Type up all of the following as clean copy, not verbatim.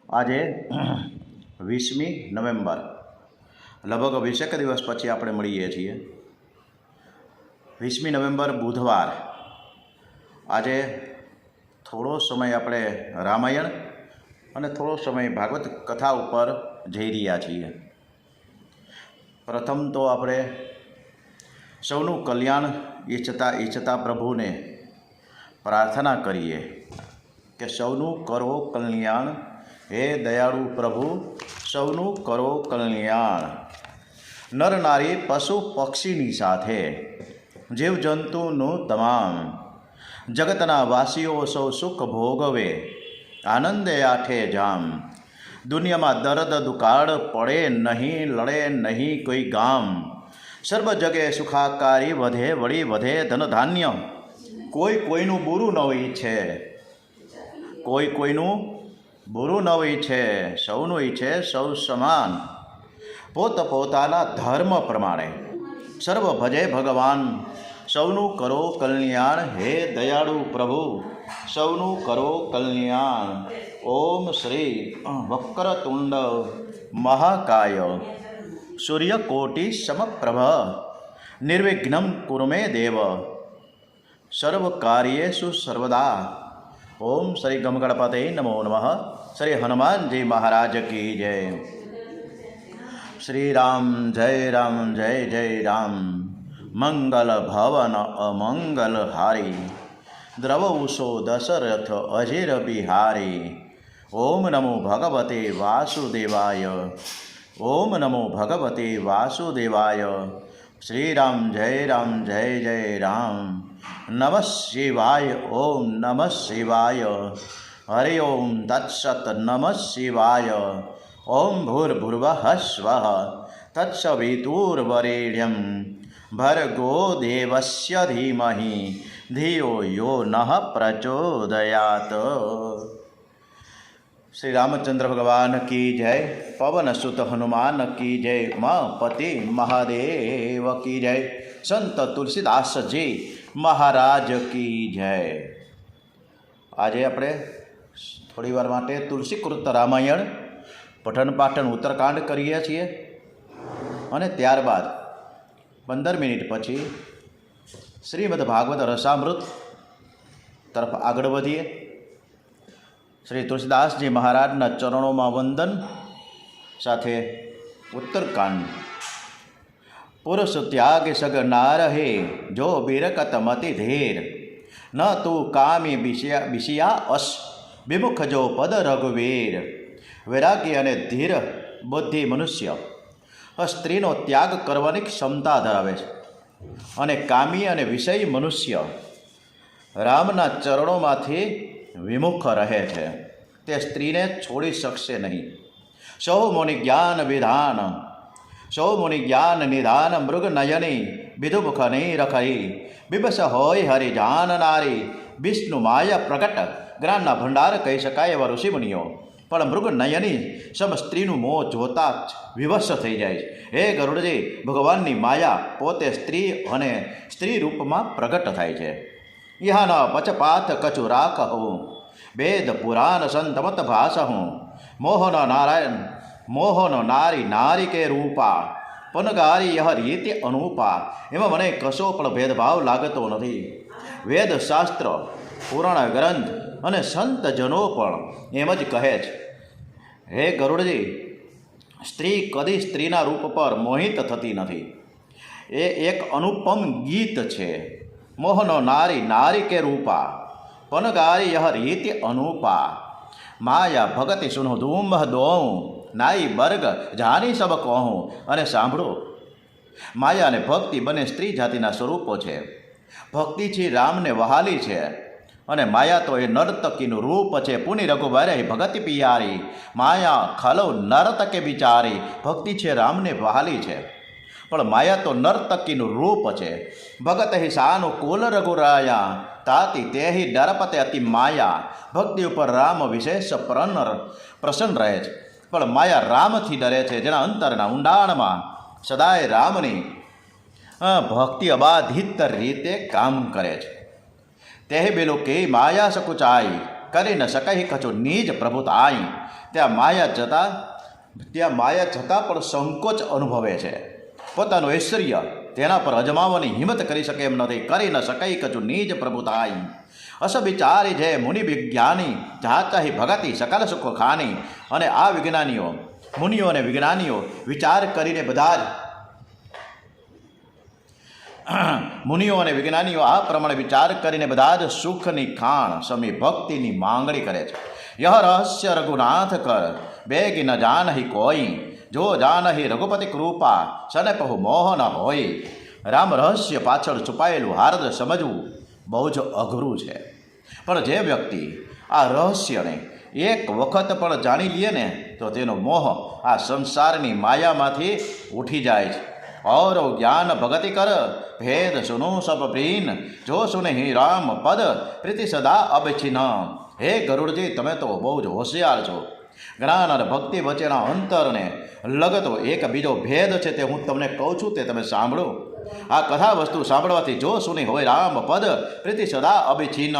આજે 20મી નવેમ્બર લગભગ 20 દિવસ પછી આપણે મળીએ છીએ. 20મી નવેમ્બર બુધવાર. આજે થોડો સમય આપણે રામાયણ અને થોડો સમય ભાગવત કથા ઉપર જઈ રહ્યા છીએ. પ્રથમ તો આપણે સૌનું કલ્યાણ ઈચ્છતા પ્રભુને પ્રાર્થના કરીએ કે સૌનું કરો કલ્યાણ, હે દયાળુ પ્રભુ સૌનું કરો કલ્યાણ. નર નારી પશુ પક્ષીની સાથે જીવજંતુનું તમામ જગતના વાસીઓ સૌ સુખ ભોગવે, આનંદે આઠે જામ. દુનિયામાં દર્દ દુકાળ પડે નહીં, લડે નહીં કોઈ ગામ. સર્વ જગે સુખાકારી, વધે વળી વધે ધન ધાન્ય. કોઈ કોઈનું બુરું ન ઈચ્છે, કોઈ કોઈનું બુરું ન ઈચ્છે, સૌનું ઈચ્છે સૌ સમાન. પોતાના ધર્મ પ્રમાણે સર્વ ભજે ભગવાન. સૌનું કરો કલ્યાણ, હે દયાળુ પ્રભુ સૌનું કરો કલ્યાણ. ઓમ શ્રી વક્રતુંડ મહાકાય સૂર્યકોટિ સમપ્રભ નિર્વિઘ્નમ કુરુ મે દેવ સર્વ કાર્યેષુ સર્વદા. ઓમ શ્રી ગમ ગણપતે નમો નમઃ. શ્રી હનુમાનજી મહારાજ કી જય. શ્રી રામ જય રામ જય જય રામ. મંગલ ભવન અમંગલ હારી, દ્રવઉષો દશરથ અજેર બિહારી. ઓમ નમો ભગવતે વાસુદેવાય, ઓમ નમો ભગવતે વાસુદેવાય. શ્રી રામ જય જય રામ. નમઃ શિવાય. ઓમ નમઃ શિવાય. હરિ ઓમ તત્સત. નમઃ શિવાય. ઓમ ભૂર્ભુવઃ સ્વઃ તત્સવિતુર્વરેણ્યં ભર્ગો દેવસ્ય ધીમહિ ધિયો યો નઃ પ્રચોદયાત. શ્રી રામચંદ્ર ભગવાન કી જય. પવન સુત હનુમાન કી જય. ઉમાપતિ મહાદેવ કી જય. સંત તુલસીદાસજી મહારાજ કી જય. આજે આપણે થોડી વાર માટે તુલસીકૃત રામાયણ પઠન પાઠન ઉત્તરકાંડ કરીએ છીએ અને ત્યારબાદ 15 મિનિટ પછી શ્રીમદ ભાગવત રસામૃત તરફ આગળ વધીએ. શ્રી તુલસીદાસજી મહારાજના ચરણોમાં વંદન સાથે ઉત્તરકાંડ. પુરુષ ત્યાગ સગ નાર હે, જો બિરકત મતિ ધીર. ન તું કામી બિશિયા અસ, વિમુખ જો પદ રઘુવીર. વૈરાગ્ય અને ધીર બુદ્ધિ મનુષ્ય સ્ત્રીનો ત્યાગ કરવાની ક્ષમતા ધરાવે છે, અને કામી અને વિષયી મનુષ્ય રામના ચરણોમાંથી વિમુખ રહે છે. તે સ્ત્રીને છોડી શકશે નહીં. સૌ મુનિ જ્ઞાન વિધાન, સૌ મુનિ જ્ઞાન નિધાન. મૃગ નયની વિધુમુખ નહીં રખઈ, બિબસ હોય હરિ જાન નારી. વિષ્ણુ માયા પ્રગટ, જ્ઞાનના ભંડાર કહી શકાય એવા ઋષિમુનિઓ પણ મૃગ નયની સમ સ્ત્રીનું મોં જોતા જ વિવશ થઈ જાય છે. હે ગરુડજી, ભગવાનની માયા પોતે સ્ત્રી અને સ્ત્રી રૂપમાં પ્રગટ થાય છે. ઇહાન પચપાત કચુ રાખહું, વેદ પુરાણ સંતમત ભાષહું. મોહન નારાયણ મોહન નારી નારી કે રૂપા, પનગારી યહ રીતિ અનુપા. એમાં મને કશો પણ ભેદભાવ લાગતો નથી. વેદ શાસ્ત્ર, પુરાણ ગ્રંથ અને સંતજનો પણ એમ જ કહે છે. હે ગરુડજી, સ્ત્રી કદી સ્ત્રીના રૂપ પર મોહિત થતી નથી. એ એક અનુપમ ગીત છે. મોહનો નારી નારી કે રૂપા, પનગારી યહ રીતિ અનુપા. માયા ભગતિ સુનો ધૂમ દોઉં, નાઈ બર્ગ જાની સબ કહું. અને સાંભળો, માયા અને ભક્તિ બંને સ્ત્રી જાતિના સ્વરૂપો છે. ભક્તિ છે રામને વહાલી છે, અને માયા તો એ નર્તકીનું રૂપ છે. પુનિ રઘુવરે ભગતિ પિયારી, માયા ખલો નર્તકે બિચારી. ભક્તિ છે રામને વહાલી છે, પણ માયા તો નર્તકીનું રૂપ છે. ભગત હિ સાનુકૂલ રઘુરાયા, તાતી તેહિ ડરપતે અતિ માયા. ભક્તિ ઉપર રામ વિશેષ પ્રસન્ન રહે છે, પણ માયા રામથી ડરે છે. જેના અંતરના ઊંડાણમાં સદાય રામની ભક્તિ અબાધિત રીતે કામ કરે છે. તેહ બેલો કે માયા સકુચાઈ, કરી ન શકાય કછું નિજ પ્રભુતાઈ. ત્યાં માયા જતાં પણ સંકોચ અનુભવે છે. પોતાનું ઐશ્વર્ય તેના પર અજમાવવાની હિંમત કરી શકે એમ નથી. કરી ન શકાય કછું નિજ પ્રભુતાઈ. અસ વિચારી છે મુનિ વિજ્ઞાની જાચાહી ભગતી સકલ સુખ ખાની. અને આ વિજ્ઞાનીઓ, મુનિઓ અને વિજ્ઞાનીઓ વિચાર કરીને બધા જ મુનિઓ અને વિજ્ઞાનીઓ આ પ્રમાણે વિચાર કરીને બધા જ સુખની ખાણ સમી ભક્તિની માંગણી કરે છે. યહ રહસ્ય રઘુનાથ કર બેગી ન જાનહી કોઈ. જો જાનહી રઘુપતિ કૃપા સને પહુ મોહ ન હોય. રામ રહસ્ય પાછળ છુપાયેલું હાર્દ સમજવું બહુ જ અઘરું છે. પણ જે વ્યક્તિ આ રહસ્યને એક વખત પણ જાણી લે ને તો તેનો મોહ આ સંસારની માયામાંથી ઉઠી જાય છે. और ज्ञान भगति कर भेद सुनो सब प्रीन. जो सुने ही राम पद प्रीति सदा अबछिन. હે ગરુડજી, તમે તો બહુ જ હોશિયાર છો. જ્ઞાન અને ભક્તિ વચ્ચેના અંતરને લગતો એક બીજો ભેદ છે તે હું તમને કહું છું, તે તમે સાંભળો. આ કથા વસ્તુ સાંભળવાથી જો સુની હોય રામ પદ પ્રીતિ સદા અભિછિન્ન.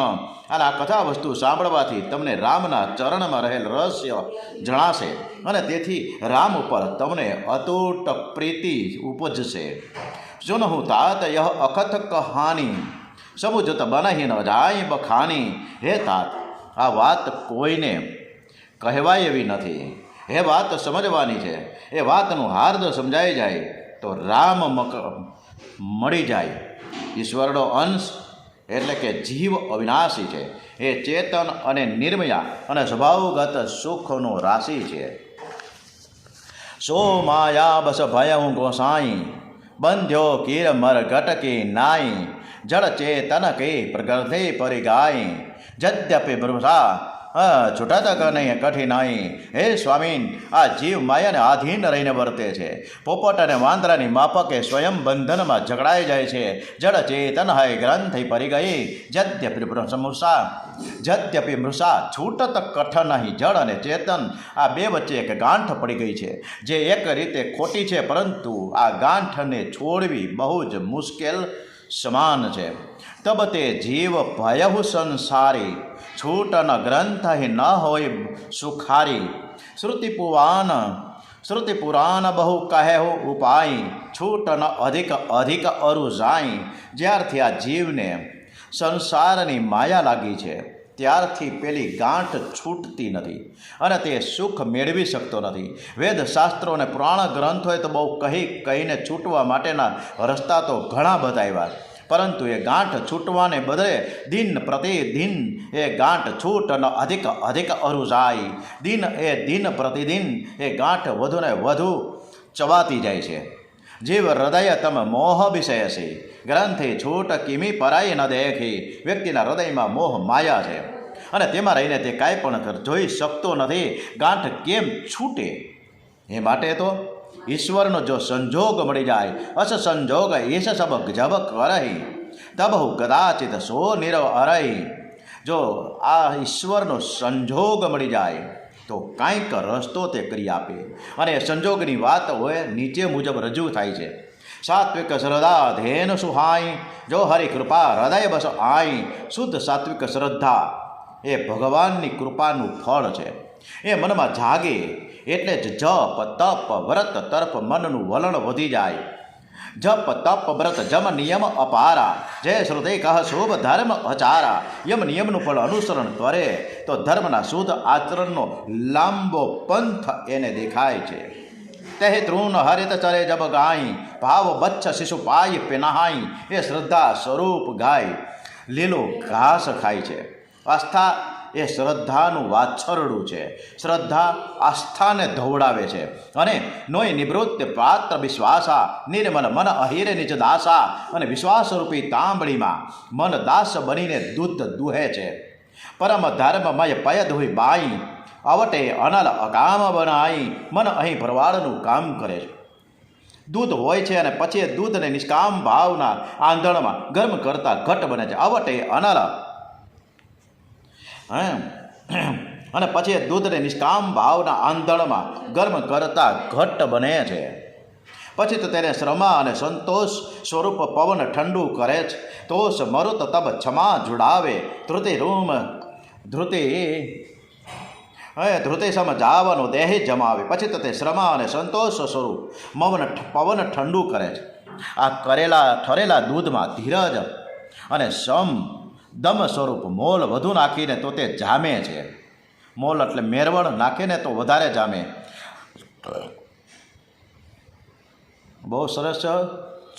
અને આ કથા વસ્તુ સાંભળવાથી તમને રામના ચરણમાં રહેલ રહસ્ય જણાશે અને તેથી રામ ઉપર તમને અતૂટ પ્રીતિ ઉપજશે. સુનહું તાત યહ અકથ કહાની સમુજત બનહી ન જાય બખાની. હે તાત, આ વાત કોઈને કહેવાય એવી નથી. એ વાત સમજવાની છે. એ વાતનું હાર્દ સમજાઈ જાય તો રામ મળી જાય. ઈશ્વરનો અંશ એટલે કે જીવ અવિનાશી છે. એ ચેતન અને નિર્મયા અને સ્વભાવગત સુખનો રાશિ છે. સો માયા બસ ભય હું ગોસાઈ બંધ્યો કીર મર ગટકી નાઈ. જળ ચેતન કે પ્રગર્ધે પરિગાય જદ્યપી ભૃષા છૂટત નહીં કઠિનાઈ. હે સ્વામી, આ જીવ માયાને આધીન રહીને વર્તે છે. પોપટ અને વાંદરાની માફકે સ્વયં બંધનમાં ઝઘડાઈ જાય છે. જડ ચેતન હૈ ગ્રંથિ પરી ગઈ જદ્યપી મૃષા છૂટત કઠ નહીં. જળ અને ચેતન આ બે વચ્ચે એક ગાંઠ પડી ગઈ છે, જે એક રીતે ખોટી છે, પરંતુ આ ગાંઠને છોડવી બહુ જ મુશ્કેલ સમાન છે. તબ તે જીવ ભયહુ સંસારી છૂટ ન ગ્રંથ ન હોય સુખારી. શ્રુતિ પુરાણ બહુ કહેહુ ઉપાય છૂટ ન અધિક અધિક અરુ જાય. જ્યારથી આ જીવને સંસારની માયા લાગી છે ત્યારથી પેલી ગાંઠ છૂટતી નથી અને તે સુખ મેળવી શકતો નથી. વેદ શાસ્ત્રો અને પુરાણ ગ્રંથોએ તો બહુ કહીને છૂટવા માટેના રસ્તા તો ઘણા બતાવ્યા, પરંતુ એ ગાંઠ છૂટવાને બદલે દિન પ્રતિદિન એ ગાંઠ છૂટ ન અધિક અધિક અરુ જાય. દિન પ્રતિદિન એ ગાંઠ વધુને વધુ ચવાતી જાય છે. જીવ હૃદય તમ મોહ વિષયસી ગ્રંથિ છૂટ કિમી પરાઈ ન દેખી. વ્યક્તિના હૃદયમાં મોહ માયા છે અને તેમાં રહીને તે કાંઈ પણ જોઈ શકતો નથી. ગાંઠ કેમ છૂટે? એ માટે તો ઈશ્વરનો જો સંજોગ મળી જાય, અસ સંજોગ એસ સબ જબ કરહી તબહુ કદાચિત સો નિરવ અરહી. જો આ ઈશ્વરનો સંજોગ મળી જાય તો કાંઈક રસ્તો તે કરી આપે. અને સંજોગની વાત હોય નીચે મુજબ રજૂ થાય છે. સાત્વિક શ્રદ્ધા ધેન સુહાઈ જો હરિ કૃપા હૃદય બસ આઈ. શુદ્ધ સાત્વિક શ્રદ્ધા એ ભગવાનની કૃપાનું ફળ છે. એ મનમાં જાગે એટલે જ જપ તપ વ્રત તરફ મનનું વલણ વધી જાય. જપ તપ વ્રત જમ નિયમ અપારા જય શ્રુતિ કહ શુભ ધર્મ અચારા. યમ નિયમનું ફળ અનુસરણ કરે તો ધર્મના શુદ્ધ આચરણનો લાંબો પંથ એને દેખાય છે. તે તૃણ હરિત ચરે જબ ગાય ભાવ બચ્છ શિશુ પાય પિનહાઈ. એ શ્રદ્ધા સ્વરૂપ ગાય લીલો ઘાસ ખાય છે. આસ્થા એ શ્રદ્ધાનું વાછરડું છે. શ્રદ્ધા આસ્થાને ધોવડાવે છે અને નોય નિવૃત્ત પાત્ર વિશ્વાસા નિર્મલ મન અહિરે નિજ દાસા. અને વિશ્વાસરૂપી તાંબડીમાં મન દાસ બનીને દૂધ દુહે છે. પરમ ધર્મમય પય ધોઈ બાઈ અવટે અનલ અકામ બનાઈ. મન અહીં ભરવાડનું કામ કરે છે. દૂધ હોય છે અને પછી એ દૂધને નિષ્કામ ભાવના આંધણમાં ગરમ કરતા ઘટ બને છે. અવટે અનલ અને પછી દૂધને નિષ્કામ ભાવના આંધણમાં ગરમ કરતા ઘટ્ટ બને છે. પછી તો તેને શ્રમા અને સંતોષ સ્વરૂપ પવન ઠંડુ કરે છે. તોષ મરુત તબ ક્ષમા જુડાવે ત્રુતિ રૂમ ધૃતિ ધૃતિ સમ જાવનો દેહી જમાવે પછી તો તે શ્રમા અને સંતોષ સ્વરૂપ પવન ઠંડુ કરે છે. આ ઠરેલા દૂધમાં ધીરજ અને સમ દમ સ્વરૂપ મોલ વધુ નાખીને તો તે જામે છે. મોલ એટલે મેરવણ નાખીને તો વધારે જામે. બહુ સરસ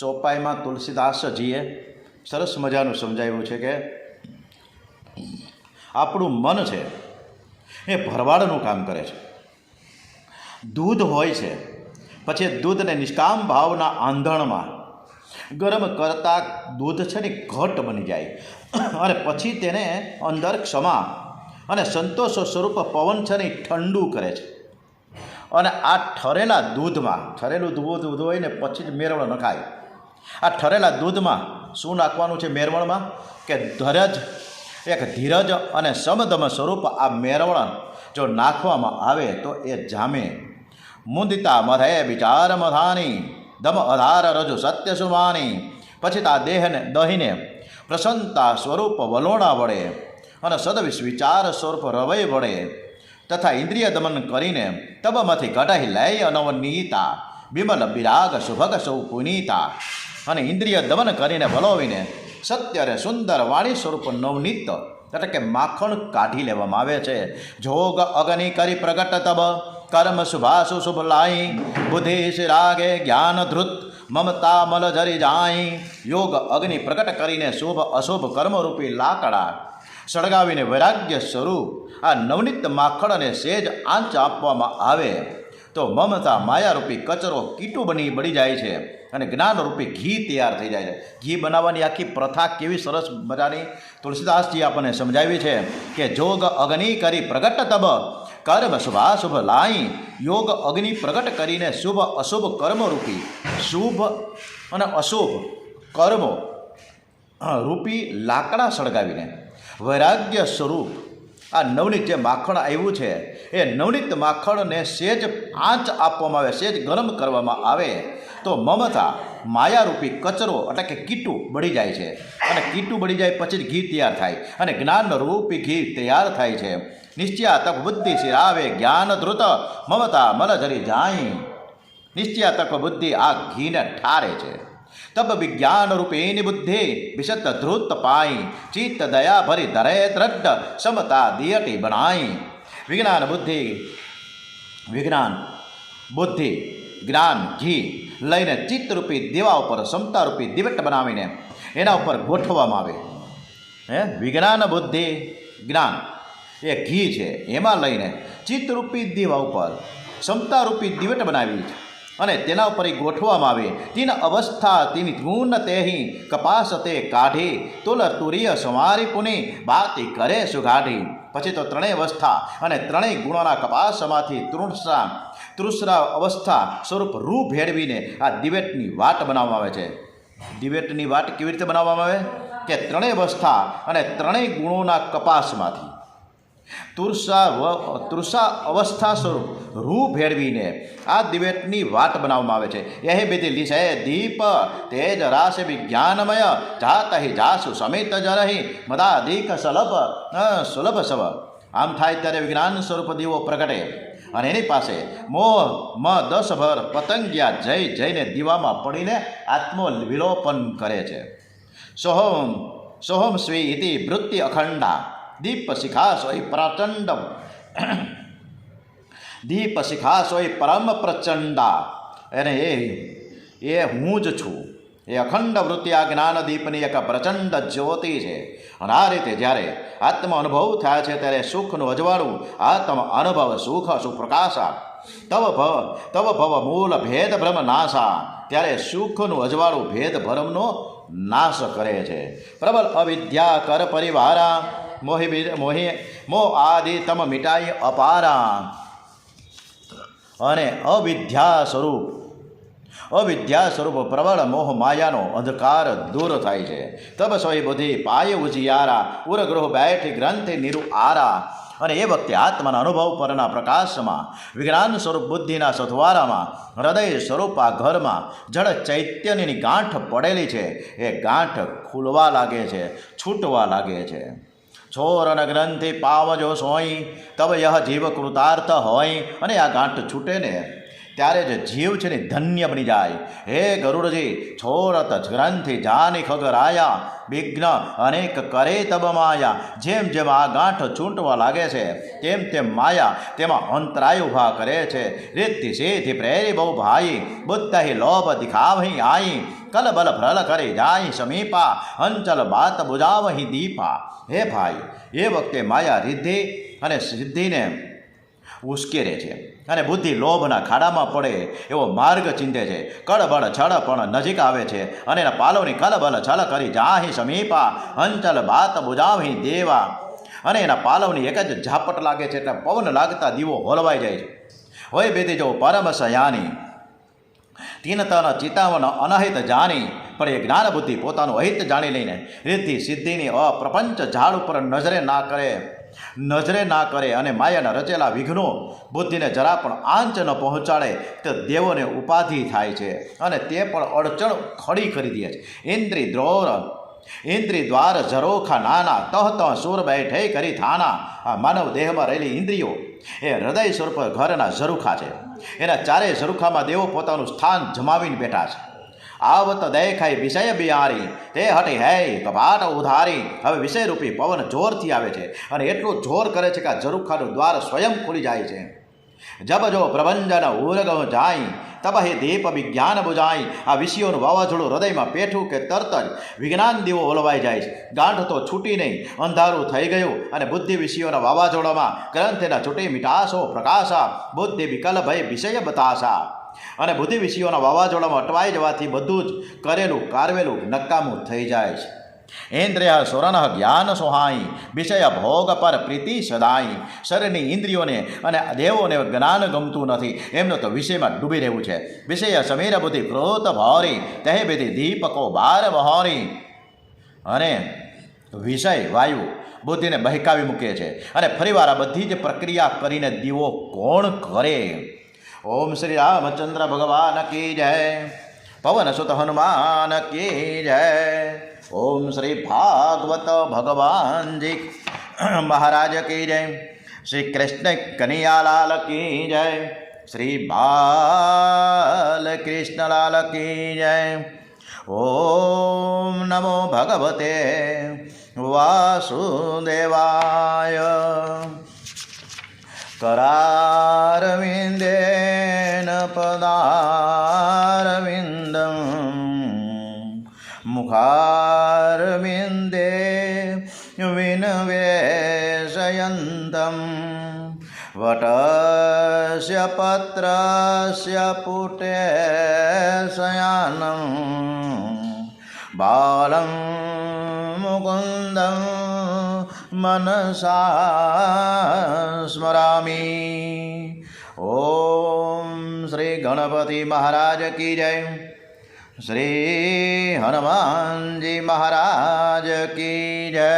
ચોપાઈમાં તુલસીદાસજીએ સરસ મજાનું સમજાવ્યું છે કે આપણું મન છે એ ભરવાડનું કામ કરે છે. દૂધ હોય છે, પછી દૂધને નિષ્કામ ભાવના આંધણમાં ગરમ કરતાં દૂધ છે ને ઘટ બની જાય અને પછી તેને અંદર ક્ષમા અને સંતોષ સ્વરૂપ પવન છે ને ઠંડુ કરે છે. અને આ ઠરેલા દૂધમાં, ઠરેલું દૂધ હોય ને પછી જ મેરવણ નખાય. આ ઠરેલા દૂધમાં શું નાખવાનું છે મેરવણમાં? કે ધીરજ અને સમદમ સ્વરૂપ આ મેરવણ જો નાખવામાં આવે તો એ જામે. મુંદિતા મધે વિચાર મધાની દમ અધાર રજુ સત્ય સુમાની. પછી આ દહીંને પ્રસન્નતા સ્વરૂપ વલોણા વડે અને સદવિચાર સ્વરૂપ રવૈ વડે તથા ઇન્દ્રિય દમન કરીને તબમાંથી કઢાઈ લઈ અનવનીતા વિમલ વિરાગ સુભગ સૌ પુનીતા. અને ઇન્દ્રિય દમન કરીને વલોવીને સત્ય અને સુંદર વાણી સ્વરૂપ નવનીત એટલે કે માખણ કાઢી લેવામાં આવે છે. જોગ અગ્નિ કરી પ્રગટ તબ કર્મ શુભાશુ શુભ લાઈ બુદ્ધિ રાગે જ્ઞાન ધૃત મમતા મલ જરી જાય. યોગ અગ્નિ પ્રગટ કરીને શુભ અશુભ કર્મરૂપી લાકડા સળગાવીને વૈરાગ્ય સ્વરૂપ આ નવનીત માખણને સેજ આંચ આપવામાં આવે તો મમતા માયારૂપી કચરો કીટું બળી જાય છે અને જ્ઞાનરૂપી ઘી તૈયાર થઈ જાય છે. ઘી બનાવવાની આખી પ્રથા કેવી સરસ મજાની તુલસીદાસજી આપણને સમજાવી છે કે જોગ અગ્નિ કરી પ્રગટ તબ કર્મ શુભાશુભ લાઈ. યોગ અગ્નિ પ્રગટ કરીને શુભ અશુભ કર્મરૂપી શુભ અને અશુભ કર્મો રૂપી લાકડા સળગાવીને વૈરાગ્ય સ્વરૂપ આ નવનીત જે માખણ આવ્યું છે એ નવનીત માખણને સેજ આંચ આપવામાં આવે, સેજ ગરમ કરવામાં આવે તો મમતા માયારૂપી કચરો એટલે કે કીટું બળી જાય છે. અને કીટું બળી જાય પછી જ ઘી તૈયાર થાય અને જ્ઞાનરૂપી ઘી તૈયાર થાય છે. નિશ્ચયા તક બુદ્ધિ શિરાવે જ્ઞાન ધૃત મમતા મલ જરી જાય. નિશ્ચયા તક બુદ્ધિ આ ઘીને ઠારે છે. તબ વિજ્ઞાન રૂપેની બુદ્ધિ વિશદ ધ્રુત પાઈ ચિત્ત દયા ભરી ધરે દ્રઢ સમતા દિયટી બનાઈ. વિજ્ઞાન બુદ્ધિ જ્ઞાન ઘી લઈને ચિત્તરૂપી દીવા ઉપર સમતારૂપી દિવેટ બનાવીને એના ઉપર ગોઠવવામાં આવે. વિજ્ઞાન બુદ્ધિ જ્ઞાન એ ઘી છે, એમાં લઈને ચિત્તરૂપી દીવા ઉપર સમતારૂપી દિવેટ બનાવી છે અને તેના ઉપર એ ગોઠવામાં આવે. તીન અવસ્થા તીની ગુણ તેહી કપાસ તે કાઢી તુલ તુરીય સંવારી પુની બાતી કરે સુગાઢી. પછી તો ત્રણેય અવસ્થા અને ત્રણેય ગુણોના કપાસમાંથી તૃષ્ણા અવસ્થા સ્વરૂપ રૂ ભેળવીને આ દિવેટની વાટ બનાવવામાં આવે છે. દિવેટની વાટ કેવી રીતે બનાવવામાં આવે કે ત્રણેય અવસ્થા અને ત્રણેય ગુણોના કપાસમાંથી તૃષા અવસ્થા સ્વરૂપ રૂ ભેળવીને આ દિવેટની વાટ બનાવવામાં આવે છે. એહી વિધિ લીશે દીપ તેજ રાસ વિજ્ઞાનમય જાત હિ જાસુ સમિત જરહી મદાદિક સુલભ સવ. આમ થાય ત્યારે વિજ્ઞાન સ્વરૂપ દીવો પ્રગટે અને એની પાસે મોહ મ 10 ભર પતંગિયા જઈને દીવામાં પડીને આત્મવિલોપન કરે છે. સોહમ સ્વી ઇતિ વૃત્તિ અખંડા દીપ શિખા સોય પ્રચંડ દીપ શિખા સોય પરમ પ્રચંડા. અને એ હું જ છું. એ અખંડ વૃત્તિ આ જ્ઞાન દીપની એક પ્રચંડ જ્યોતિ છે. અને આ રીતે જ્યારે આત્મ અનુભવ થાય છે ત્યારે સુખનું અજવાળું આત્મ અનુભવ સુખ સુપ્રકાશા તવ ભવ મૂળ ભેદ ભ્રમ નાશા. ત્યારે સુખનું અજવાળું ભેદ ભ્રમનો નાશ કરે છે. પ્રબલ અવિદ્યા કર પરિવારા મોહ આદિ તમ મિટાઈ અપારા. અને અવિદ્યા સ્વરૂપ પ્રબળ મોહ માયાનો અંધકાર દૂર થાય છે. તબ સોય બુદ્ધિ પાય ઉજિયારા ઉરગૃહ બેઠી ગ્રંથિ નિરુ આરા. અને એ વખતે આત્માના અનુભવ પરના પ્રકાશમાં વિજ્ઞાન સ્વરૂપ બુદ્ધિના સથવારામાં હૃદય સ્વરૂપ આ ઘરમાં જળ ચૈતન્યની ગાંઠ પડેલી છે એ ગાંઠ ખુલવા લાગે છે, છૂટવા લાગે છે. છોરન ગ્રંથિ પાવજો સોઈ તબ યહ જીવ કૃતાર્થ હોય. અને આ ગાંઠ છૂટે ને ત્યારે જ જીવ છે ને ધન્ય બની જાય. હે ગરુડજી છોરત ગ્રંથિ જાની ખગરાયા વિઘ્ન અનેક કરે તબ માયા. જેમ જેમ આ ગાંઠ છૂટવા લાગે છે તેમ તેમ માયા તેમાં અંતરાય ઊભા કરે છે. રીતિ સેથી પ્રેરી બહુ ભાઈ બુદ્ધ લોભ દિખાવહી આઈ. કલબલ ફ્રલ કરી જાય સમીપા અંચલ બાત બુજાવહી દીપા. હે ભાઈ એ વખતે માયા રિદ્ધિ અને સિદ્ધિને ઉશ્કેરે છે અને બુદ્ધિ લોભના ખાડામાં પડે એવો માર્ગ ચિંતે છે. કળબળ છળ પણ નજીક આવે છે અને એના પાલોની કલબલ છળ કરી જાહી સમીપા અંચલ બાત બુજાવહી દેવા. અને એના પાલવની એક જ ઝાપટ લાગે છે એટલે પવન લાગતા દીવો હોલવાઈ જાય છે. હોય બેદી જો પરમ સયાની તીન તન ચિતાવન અનહિત જાણી. પણ એ જ્ઞાન બુદ્ધિ પોતાનું અહિત જાણી લઈને રિદ્ધિ સિદ્ધિની અપ્રપંચ ઝાડ ઉપર નજરે ના કરે અને માયાના રચેલા વિઘ્નો બુદ્ધિને જરા પણ આંચ ન પહોંચાડે તો દેવોને ઉપાધિ થાય છે અને તે પણ અડચણ ખડી કરી દે છે. ઇન્દ્રી દ્વાર ઝરોખા નાના તહ તહ સુર બેઠે કરી થાના. આ માનવ દેહમાં રહેલી ઇન્દ્રિયો એ હૃદય સ્વરૂપ ઘરના ઝરૂખા છે. એના ચારેય ઝરૂખામાં દેવો પોતાનું સ્થાન જમાવીને બેઠા છે. આવત દેખાય વિષય બિહારી તે હટી હે કપાટ ઉધારી. હવે વિષયરૂપી પવન જોરથી આવે છે અને એટલું જોર કરે છે કે આ ઝરૂખાનું દ્વાર સ્વયં ખુલી જાય છે. જબ જો પ્રભંજન ઉરગ જાય તબ હે દીપ વિજ્ઞાન બુજાય. આ વિષયોનું વાવાઝોડું હૃદયમાં પેઠું કે તરત જ વિજ્ઞાન દીવો ઓલવાઈ જાય છે. ગાંઠ તો છૂટી નહીં, અંધારું થઈ ગયું અને બુદ્ધિ વિષયોના વાવાઝોડામાં ગ્રંથેના છૂટી મીઠાશો પ્રકાશા બુદ્ધિ વિકલ ભય વિષય બતાશા. અને બુદ્ધિ વિષયોના વાવાઝોડામાં અટવાઈ જવાથી બધું જ કરેલું કારવેલું નકામું થઈ જાય છે. ઇન્દ્રિય સુરન જ્ઞાન સોહાઈ વિષય ભોગ પર પ્રીતિ સદાઈ. શરીરની ઇન્દ્રિયોને અને દેવોને જ્ઞાન ગમતું નથી, એમનો તો વિષયમાં ડૂબી રહેવું છે. વિષય સમીર બુદ્ધિ ક્રોધ ભારી તે વિધિ દીપકો બાર બહારી. અને વિષય વાયુ બુદ્ધિને બહેકાવી મૂકે છે અને ફરીવાર આ બધી જ પ્રક્રિયા કરીને દીવો કોણ કરે? ઓમ શ્રી રામચંદ્ર ભગવાન કી જય. પવન સુત હનુમાન કી જય. ઓમ શ્રી ભાગવત ભગવાનજી મહારાજ કી જય. શ્રી કૃષ્ણ કનૈયાલાલ કી જય. શ્રી બાલકૃષ્ણલાલ કી જય. ઓમ નમો ભગવતે વાસુદેવાય. करारविन्देन पदारविन्दं मुखारविन्दे विनवेशयन्तं वटस्य पत्रस्य पुटे शयानं बालं मुकुन्दं मनसा स्मरामि. ઓમ શ્રી ગણપતિ મહારાજ કી જય. શ્રી હનુમાનજી મહારાજ કી જય.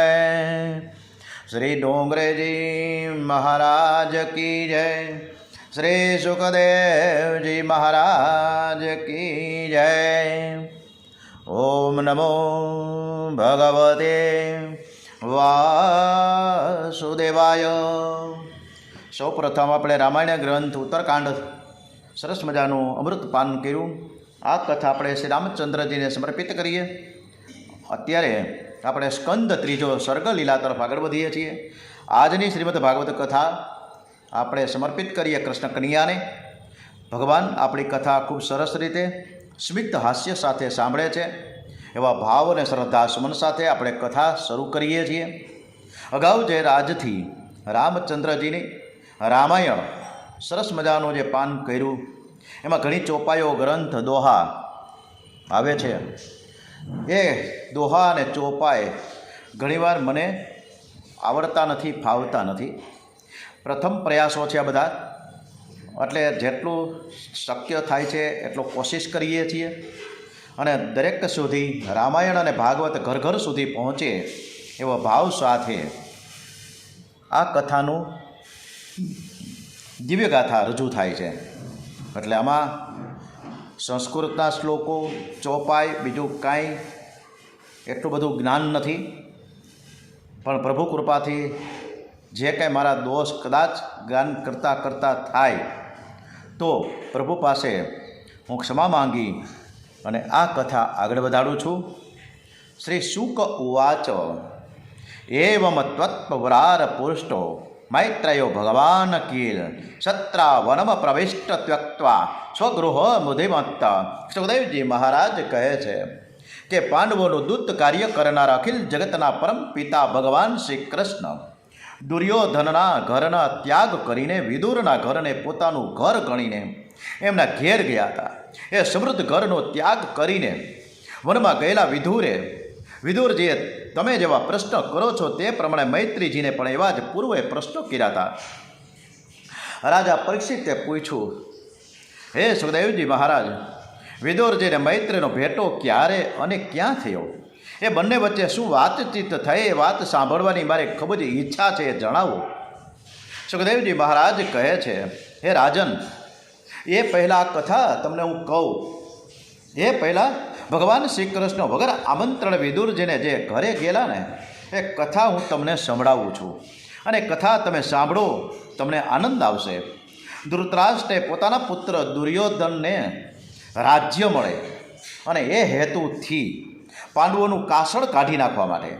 શ્રી ડોંગરેજી મહારાજ કી જય. શ્રી સુખદેવજી મહારાજ કી જય. ઓમ નમો ભગવતે વાસુદેવાય. સૌ પ્રથમ આપણે રામાયણ ગ્રંથ ઉત્તરકાંડ સરસ મજાનું અમૃતપાન કર્યું. આ કથા આપણે શ્રી રામચંદ્રજીને સમર્પિત કરીએ. અત્યારે આપણે સ્કંદ ત્રીજો સર્ગ લીલા તરફ આગળ વધીએ છીએ. આજની શ્રીમદ ભાગવત કથા આપણે સમર્પિત કરીએ કૃષ્ણ કનૈયાને. ભગવાન આપણી કથા ખૂબ સરસ રીતે સ્મિત હાસ્ય સાથે સાંભળે છે એવા ભાવ અને શ્રદ્ધા સુમન સાથે આપણે કથા શરૂ કરીએ છીએ. અગાઉ જે રાજથી રામચંદ્રજીની રામાયણ સરસ મજાનું જે પાન કર્યું એમાં ઘણી ચોપાઈઓ ગ્રંથ દોહા આવે છે. એ દોહા અને ચોપાઈ ઘણીવાર મને આવડતા નથી, ફાવતા નથી. પ્રથમ પ્રયાસો છે આ બધા, એટલે જેટલું શક્ય થાય છે એટલો કોશિશ કરીએ છીએ અને દરેક સુધી રામાયણ અને ભાગવત ઘર ઘર સુધી પહોંચે એવો ભાવ સાથે આ કથાનું દિવ્યગાથા રજૂ થાય છે. એટલે આમાં સંસ્કૃતના શ્લોકો, ચોપાઈ, બીજું કાંઈ એટલું બધું જ્ઞાન નથી. પણ પ્રભુ કૃપાથી જે કાંઈ મારા દોષ કદાચ ગાન કરતાં કરતાં થાય તો પ્રભુ પાસે હું ક્ષમા માંગી અને આ કથા આગળ વધારું છું. શ્રી શુક ઉવાચ એવમ ત્વત્પરાર પુરુષો મૈત્રયો ભગવાન કીલ સત્રાવનમ પ્રવિષ્ટ ત્યક્ત્વા સ્વગૃહ મુધિમત્ત. સુખદેવજી મહારાજ કહે છે કે પાંડવોનું દૂત કાર્ય કરનાર અખિલ જગતના પરમ પિતા ભગવાન શ્રી કૃષ્ણ દુર્યોધનના ઘરના ત્યાગ કરીને વિદુરના ઘરને પોતાનું ઘર ગણીને એમના ઘેર ગયા હતા. એ સમૃદ્ધ ઘરનો ત્યાગ કરીને વનમાં ગયેલા વિદુરજીએ તમે જેવા પ્રશ્ન કરો છો તે પ્રમાણે મૈત્રીજીને પણ એવા જ પૂર્વે પ્રશ્નો કર્યા હતા. રાજા પરીક્ષિતે પૂછ્યું, હે સુખદેવજી મહારાજ, વિદુરજીને મૈત્રીનો ભેટો ક્યારે અને ક્યાં થયો? એ બંને વચ્ચે શું વાતચીત થઈ? એ વાત સાંભળવાની મારે ખૂબ જ ઈચ્છા છે, એ જણાવો. સુખદેવજી મહારાજ કહે છે, હે રાજન, એ પહેલાં કથા તમને હું કહું. એ પહેલાં ભગવાન શ્રી કૃષ્ણ વગર આમંત્રણ વિદુરજીને જે ઘરે ગયેલા ને એ કથા હું તમને સંભળાવું છું. અને કથા તમે સાંભળો, તમને આનંદ આવશે. ધૃતરાષ્ટ્રે પોતાના પુત્ર દુર્યોધનને રાજ્ય મળે અને એ હેતુથી પાંડવોનું કાસળ કાઢી નાખવા માટે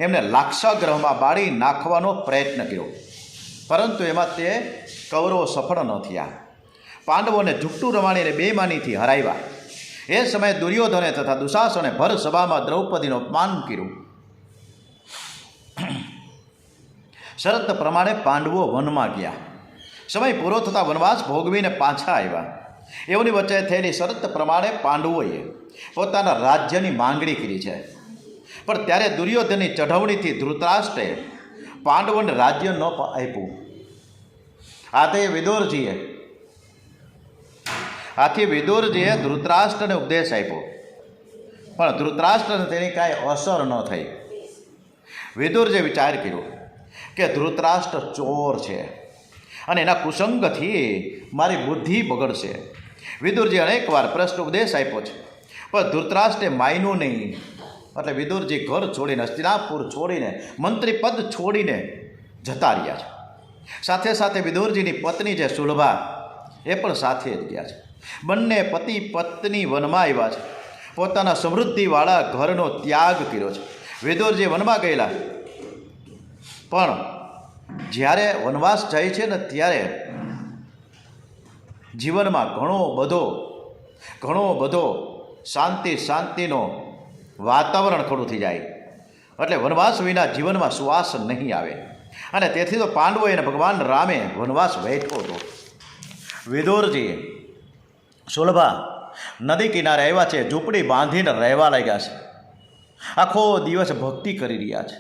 એમને લાક્ષાગૃહમાં બાળી નાખવાનો પ્રયત્ન કર્યો, પરંતુ એમાં તે કૌરવો સફળ ન થયા. પાંડવોને જુઠ્ઠું રમાડીને બેમાનીથી હરાવ્યા. એ સમયે દુર્યોધને તથા દુશાસને ભર સભામાં દ્રૌપદીનું અપમાન કર્યું. શરત પ્રમાણે પાંડવો વનમાં ગયા. સમય પૂરો થતાં વનવાસ ભોગવીને પાછા આવ્યા. એઓની વચ્ચે થયેલી શરત પ્રમાણે પાંડવોએ પોતાના રાજ્યની માંગણી કરી છે. પણ ત્યારે દુર્યોધનની ચઢવણીથી ધૃતરાષ્ટ્રે પાંડવોને રાજ્ય ન આપ્યું. આથી વિદુરજીએ ધૃતરાષ્ટ્રને ઉપદેશ આપ્યો, પણ ધૃતરાષ્ટ્રને તેની કાંઈ અસર ન થઈ. વિદુરજીએ વિચાર કર્યો કે ધૃતરાષ્ટ્ર ચોર છે અને એના કુસંગથી મારી બુદ્ધિ બગડશે. વિદુરજી અનેકવાર પ્રશ્ન ઉપદેશ આપ્યો છે, પણ ધૃતરાષ્ટ્રે માન્યું નહીં. એટલે વિદુરજી ઘર છોડીને, હસ્તિનાપુર છોડીને, મંત્રી પદ છોડીને જતા રહ્યા છે. સાથે સાથે વિદુરજીની પત્ની જે સુલભા એ પણ સાથે જ ગયા છે. બંને પતિ પત્ની વનમાં આવ્યા છે. પોતાના સમૃદ્ધિવાળા ઘરનો ત્યાગ કર્યો છે. વિદુરજી વનમાં ગયેલા, પણ જ્યારે વનવાસ જાય છે ને ત્યારે જીવનમાં ઘણો બધો શાંતિનો વાતાવરણ ખડું થઈ જાય. એટલે વનવાસ વિના જીવનમાં શ્વાસ નહીં આવે. અને તેથી તો પાંડવો અને ભગવાન રામે વનવાસ વેઠવો હતો. વિદુરજી સુલભા નદી કિનારે આવ્યા છે, ઝૂંપડી બાંધીને રહેવા લાગ્યા છે. આખો દિવસ ભક્તિ કરી રહ્યા છે.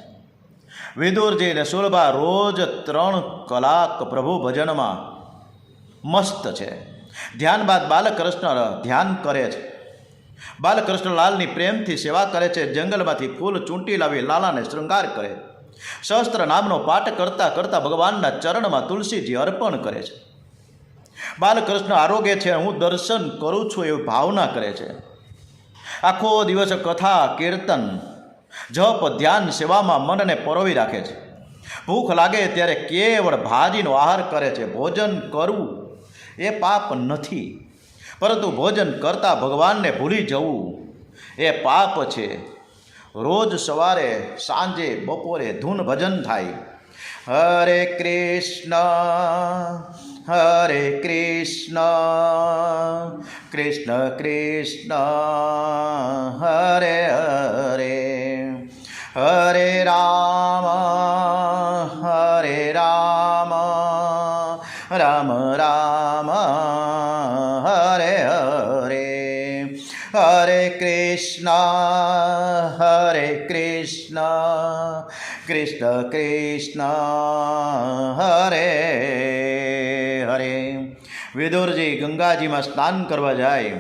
વિદુરજી અને સુલભા રોજ 3 કલાક પ્રભુ ભજનમાં મસ્ત છે. ધ્યાન બાદ બાલકૃષ્ણ ધ્યાન કરે છે. બાલકૃષ્ણ લાલની પ્રેમથી સેવા કરે છે. જંગલમાંથી ફૂલ ચૂંટી લાવી લાલાને શૃંગાર કરે. સહસ્ત્ર નામનો પાઠ કરતાં કરતાં ભગવાનના ચરણમાં તુલસીજી અર્પણ કરે છે. બાલકૃષ્ણ આરોગ્ય છે, હું દર્શન કરું છું એવી ભાવના કરે છે. આખો દિવસ કથા, કીર્તન, જપ, ધ્યાન, સેવામાં મનને પરોવી રાખે છે. ભૂખ લાગે ત્યારે કેવળ ભાજીનો આહાર કરે છે. ભોજન કરવું એ પાપ નથી, પરંતુ ભોજન કરતાં ભગવાનને ભૂલી જવું એ પાપ છે. રોજ સવારે, સાંજે, બપોરે ધૂન ભજન થાય. હરે કૃષ્ણ હરે કૃષ્ણ કૃષ્ણ કૃષ્ણ હરે હરે, હરે રામ રામ રામ હરે હરે, હરે કૃષ્ણ કૃષ્ણ કૃષ્ણ હરે હરે. વિદુરજી ગંગાજીમાં સ્નાન કરવા જાય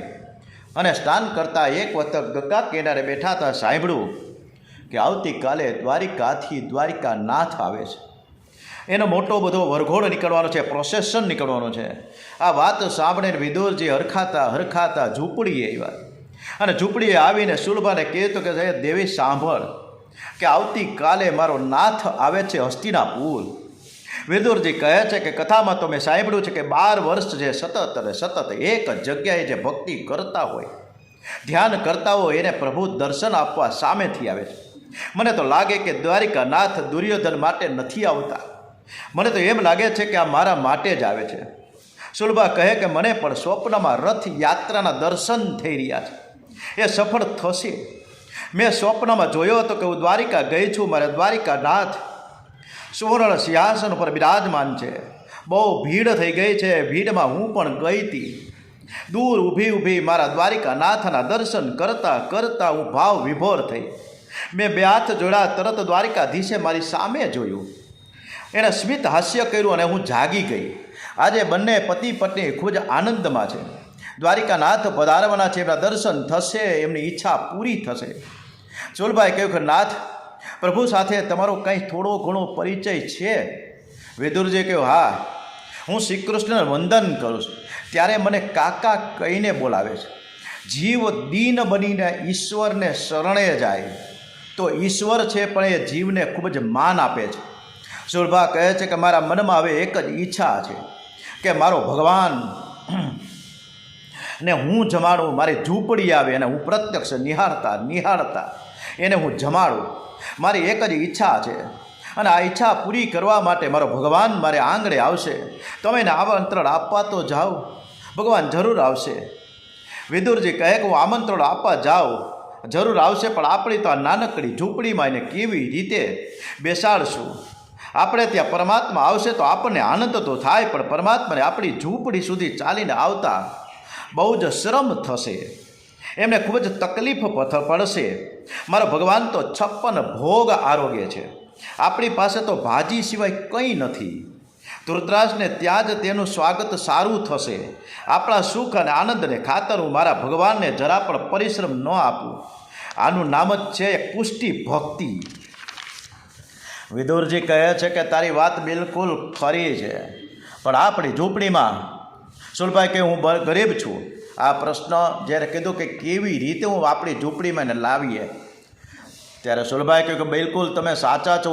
અને સ્નાન કરતાં એક વખત ગંગા કિનારે બેઠા હતા. સાંભળ્યું કે આવતીકાલે દ્વારિકાથી દ્વારિકાનાથ આવે છે. એનો મોટો બધો વરઘોડો નીકળવાનો છે, પ્રોસેશન નીકળવાનું છે. આ વાત સાંભળીને વિદુરજી હરખાતા ઝૂંપડીએ આવ્યા. અને ઝૂંપડીએ આવીને સુલભાને કહેતો કે દેવી સાંભળ, કે આવતીકાલે મારો નાથ આવે છે હસ્તિનાપુર. વિદુરજી કહે છે કે કથામાં તો મેં સાંભળ્યું છે કે 12 વર્ષ જે સતત અને સતત એક જ જગ્યાએ જે ભક્તિ કરતા હોય, ધ્યાન કરતા હોય, એને પ્રભુ દર્શન આપવા સામેથી આવે છે. મને તો લાગે કે દ્વારિકાનાથ દુર્યોધન માટે નથી આવતા. મને તો એમ લાગે છે કે આ મારા માટે જ આવે છે. સુલભા કહે કે મને પણ સ્વપ્નમાં રથ યાત્રાના દર્શન થઈ રહ્યા છે. એ સફળ થશે. મેં સ્વપ્નમાં જોયો હતો કે હું દ્વારિકા ગઈ છું. મારા દ્વારિકાનાથ સુવર્ણ સિંહાસન ઉપર બિરાજમાન છે. બહુ ભીડ થઈ ગઈ છે. ભીડમાં હું પણ ગઈ હતી. દૂર ઊભી મારા દ્વારિકાનાથના દર્શન કરતાં કરતાં હું ભાવ વિભોર થઈ. મેં 2 હાથ જોડ્યા. તરત દ્વારિકાધીશે મારી સામે જોયું. એણે સ્મિત હાસ્ય કર્યું અને હું જાગી ગઈ. આજે બંને પતિ પત્ની ખૂબ જ આનંદમાં છે. દ્વારિકાનાથ પધારવાના છે. એમના દર્શન થશે. એમની ઈચ્છા પૂરી થશે. સુલભાએ કહ્યું કે નાથ, પ્રભુ સાથે તમારો કંઈ થોડો ઘણો પરિચય છે? વિદુરજીએ કહ્યું, હા, હું શ્રી કૃષ્ણને વંદન કરું છું ત્યારે મને કાકા કહીને બોલાવે છે. જીવ દીન બનીને ઈશ્વરને શરણે જાય તો ઈશ્વર છે પણ એ જીવને ખૂબ જ માન આપે છે. સુલભા કહે છે કે મારા મનમાં હવે એક જ ઈચ્છા છે કે મારો ભગવાન ને હું જમાડું. મારી ઝૂંપડી આવે અને હું પ્રત્યક્ષ નિહાળતા એને હું જમાડું. મારી એક જ ઈચ્છા છે અને આ ઈચ્છા પૂરી કરવા માટે મારો ભગવાન મારે આંગણે આવશે. તમે એને આમંત્રણ આપવા તો જાઓ, ભગવાન જરૂર આવશે. વિદુરજી કહે કે હું આમંત્રણ આપવા જાઉં, જરૂર આવશે, પણ આપણી તો આ નાનકડી ઝૂંપડીમાં એને કેવી રીતે બેસાડશું? આપણે ત્યાં પરમાત્મા આવશે તો આપણને આનંદ તો થાય, પણ પરમાત્માને આપણી ઝૂંપડી સુધી ચાલીને આવતા બહુ જ શ્રમ થશે. એમને ખૂબ જ તકલીફ પડશે. મારો ભગવાન તો 56 ભોગ આરોગ્ય છે. આપણી પાસે તો ભાજી સિવાય કંઈ નથી. ધૃતરાષ્ટ્રને ત્યાં જ તેનું સ્વાગત સારું થશે. આપણા સુખ અને આનંદને ખાતર હું મારા ભગવાનને જરા પણ પરિશ્રમ ન આપું. આનું નામ જ છે પુષ્ટિ ભક્તિ. વિદુરજી કહે છે કે તારી વાત બિલકુલ ખરી છે, પણ આપણી ઝૂંપડીમાં, સુલભાઈ કે હું ગરીબ છું. આ પ્રશ્ન જ્યારે કીધું કે કેવી રીતે હું આપણી ઝૂંપડીમાં એને લાવીએ, ત્યારે સુલભાઈ કહ્યું કે બિલકુલ તમે સાચા છો.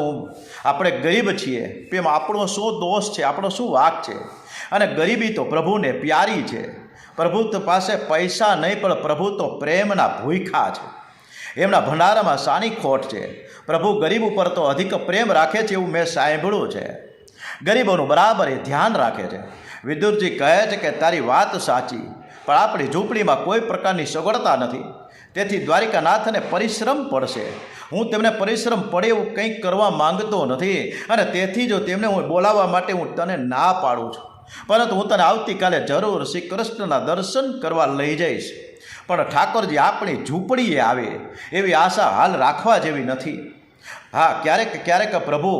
આપણે ગરીબ છીએ, એમાં આપણો શું દોષ છે? આપણો શું વાંક છે? અને ગરીબી તો પ્રભુને પ્યારી છે. પ્રભુ તો પાસે પૈસા નહીં, પણ પ્રભુ તો પ્રેમના ભૂખ્યા છે. એમના ભંડારામાં શાની ખોટ છે? પ્રભુ ગરીબ ઉપર તો અધિક પ્રેમ રાખે છે એવું મેં સાંભળ્યું છે. ગરીબોનું બરાબર એ ધ્યાન રાખે છે. વિદુરજી કહે છે કે તારી વાત સાચી, પણ આપણી ઝૂંપડીમાં કોઈ પ્રકારની સગવડતા નથી. તેથી દ્વારિકાનાથને પરિશ્રમ પડશે. હું તેમને પરિશ્રમ પડે એવું કંઈક કરવા માંગતો નથી, અને તેથી જો તેમને હું બોલાવવા માટે હું તને ના પાડું છું. પરંતુ હું તને આવતીકાલે જરૂર શ્રી કૃષ્ણના દર્શન કરવા લઈ જઈશ. પણ ઠાકોરજી આપણી ઝૂંપડીએ આવે એવી આશા હાલ રાખવા જેવી નથી. હા, ક્યારેક પ્રભુ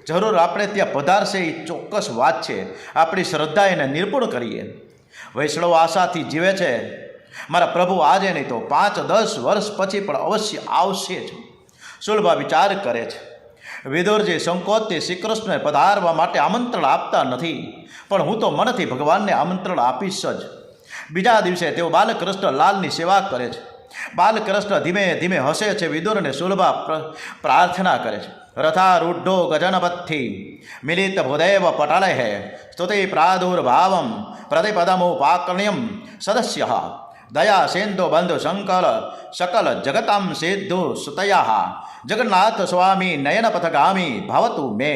જરૂર આપણે ત્યાં પધારશે, એ ચોક્કસ વાત છે. આપણી શ્રદ્ધા એને નિર્પુણ કરીએ. વૈષ્ણવ આશાથી જીવે છે. મારા પ્રભુ આજે નહીં તો 5-10 વર્ષ પછી પણ અવશ્ય આવશે જ. સુલભા વિચાર કરે છે. વિદુરજી સંકોચથી શ્રી કૃષ્ણને પધારવા માટે આમંત્રણ આપતા નથી, પણ હું તો મનથી ભગવાનને આમંત્રણ આપીશ જ. બીજા દિવસે તેઓ બાલકૃષ્ણ લાલની સેવા કરે છે. બાલકૃષ્ણ ધીમે ધીમે હસે છે. વિદુરને સુલભા પ્રાર્થના કરે છે. રથારૂઢો ગજનપથ્થી મિલિત ભૂદેવ પટલે સ્તુતિ પ્રાદુર્ભાવમ પ્રતિપદમુપાકર્ણ્યમ સદસ્ય દયા સેન્દો બંધુ સકલ જગતામ સિદ્ધુ સુતયા જગન્નાથ સ્વામી નયનપથગામી ભવતુ મે.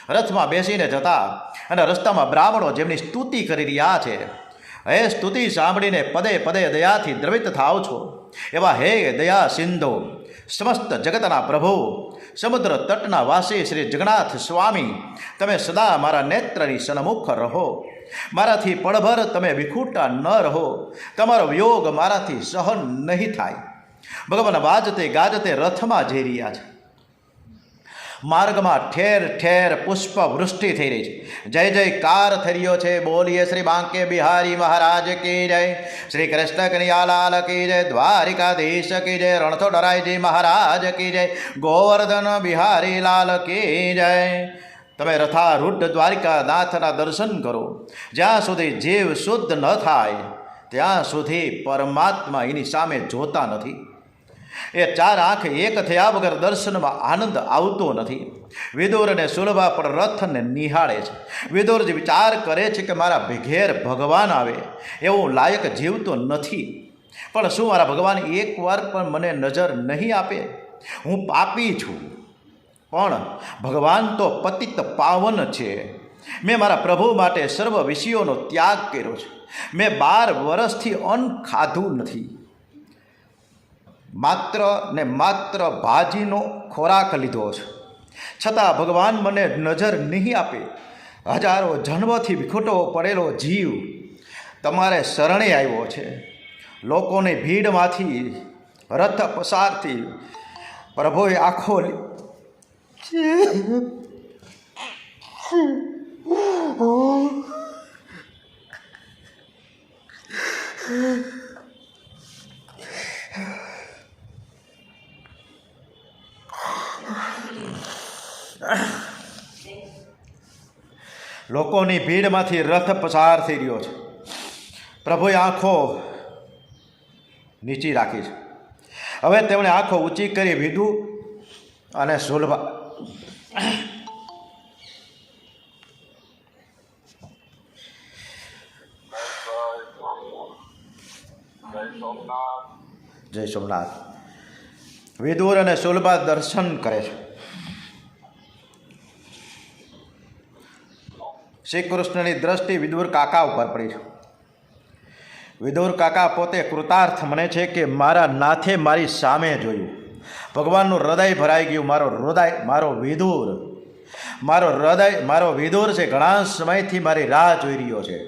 રથમાં બેસીને જતા અને રસ્તામાં બ્રાહ્મણો જેમની સ્તુતિ કરી રહ્યા છે. હે સ્તુતિ સાંભળીને પદે પદે દયાથી દ્રવિત થાવ છો એવા હે દયા સિંધુ, સમસ્ત જગતના પ્રભુ, સમુદ્ર તટના વાસી શ્રી જગન્નાથ સ્વામી, તમે સદા મારા નેત્રની સન્મુખ રહો. મારાથી પળભર તમે વિખૂટા ન રહો. તમારો વિયોગ મારાથી સહન નહીં થાય. ભગવાન વાજતે ગાજતે રથમાં જઈ રહ્યા છે. માર્ગમાં ઠેર ઠેર પુષ્પ વૃષ્ટિ થઈ રહી છે. જય જયકાર થઈ રહ્યો છે. બોલીએ શ્રી બાંકે બિહારી મહારાજ કી જય, શ્રી કૃષ્ણ કનૈયાલાલ કી જય, દ્વારિકાધીશ કી જય, રણછોડરાયજી મહારાજ કી જય, ગોવર્ધન બિહારી લાલ કી જય. તમે રથારૂઢ દ્વારિકાનાથના દર્શન કરો. જ્યાં સુધી જીવ શુદ્ધ ન થાય ત્યાં સુધી પરમાત્મા એની સામે જોતા નથી. એ ચાર આંખ એક થયા વગર દર્શનમાં આનંદ આવતો નથી. વિદુર અને સુલભા પણ રથને નિહાળે છે. વિદુરજી વિચાર કરે છે કે મારા ઘેર ભગવાન આવે એવું લાયક જીવતો નથી, પણ શું મારા ભગવાન એકવાર પણ મને નજર નહીં આપે? હું પાપી છું, પણ ભગવાન તો પતિત પાવન છે. મેં મારા પ્રભુ માટે સર્વ વિષયોનો ત્યાગ કર્યો છે. મેં 12 વર્ષથી અન્ન ખાધું નથી, માત્ર ને માત્ર ભાજીનો ખોરાક લીધો છે, છતાં ભગવાન મને નજર નહીં આપે. હજારો જન્મથી વિખૂટો પડેલો જીવ તમારે શરણે આવ્યો છે. લોકોની ભીડમાંથી રથ પસારથી પ્રભુએ આંખો લોકોની ભીડમાંથી રથ પસાર થઈ રહ્યો છે. પ્રભુએ આંખો નીચી રાખી છે. હવે તેમણે આંખો ઊંચી કરી વિદુ અને સુલભા જય સોમનાથ. વિદુર અને સુલભા દર્શન કરે છે. શ્રી કૃષ્ણની દ્રષ્ટિ વિદુર કાકા ઉપર પડી છે. વિદુર કાકા પોતે કૃતાર્થ મને છે કે મારા નાથે મારી સામે જોયું. ભગવાનનું હૃદય ભરાઈ ગયું. મારો વિદુર છે, ઘણા સમયથી મારી રાહ જોઈ રહ્યો છે.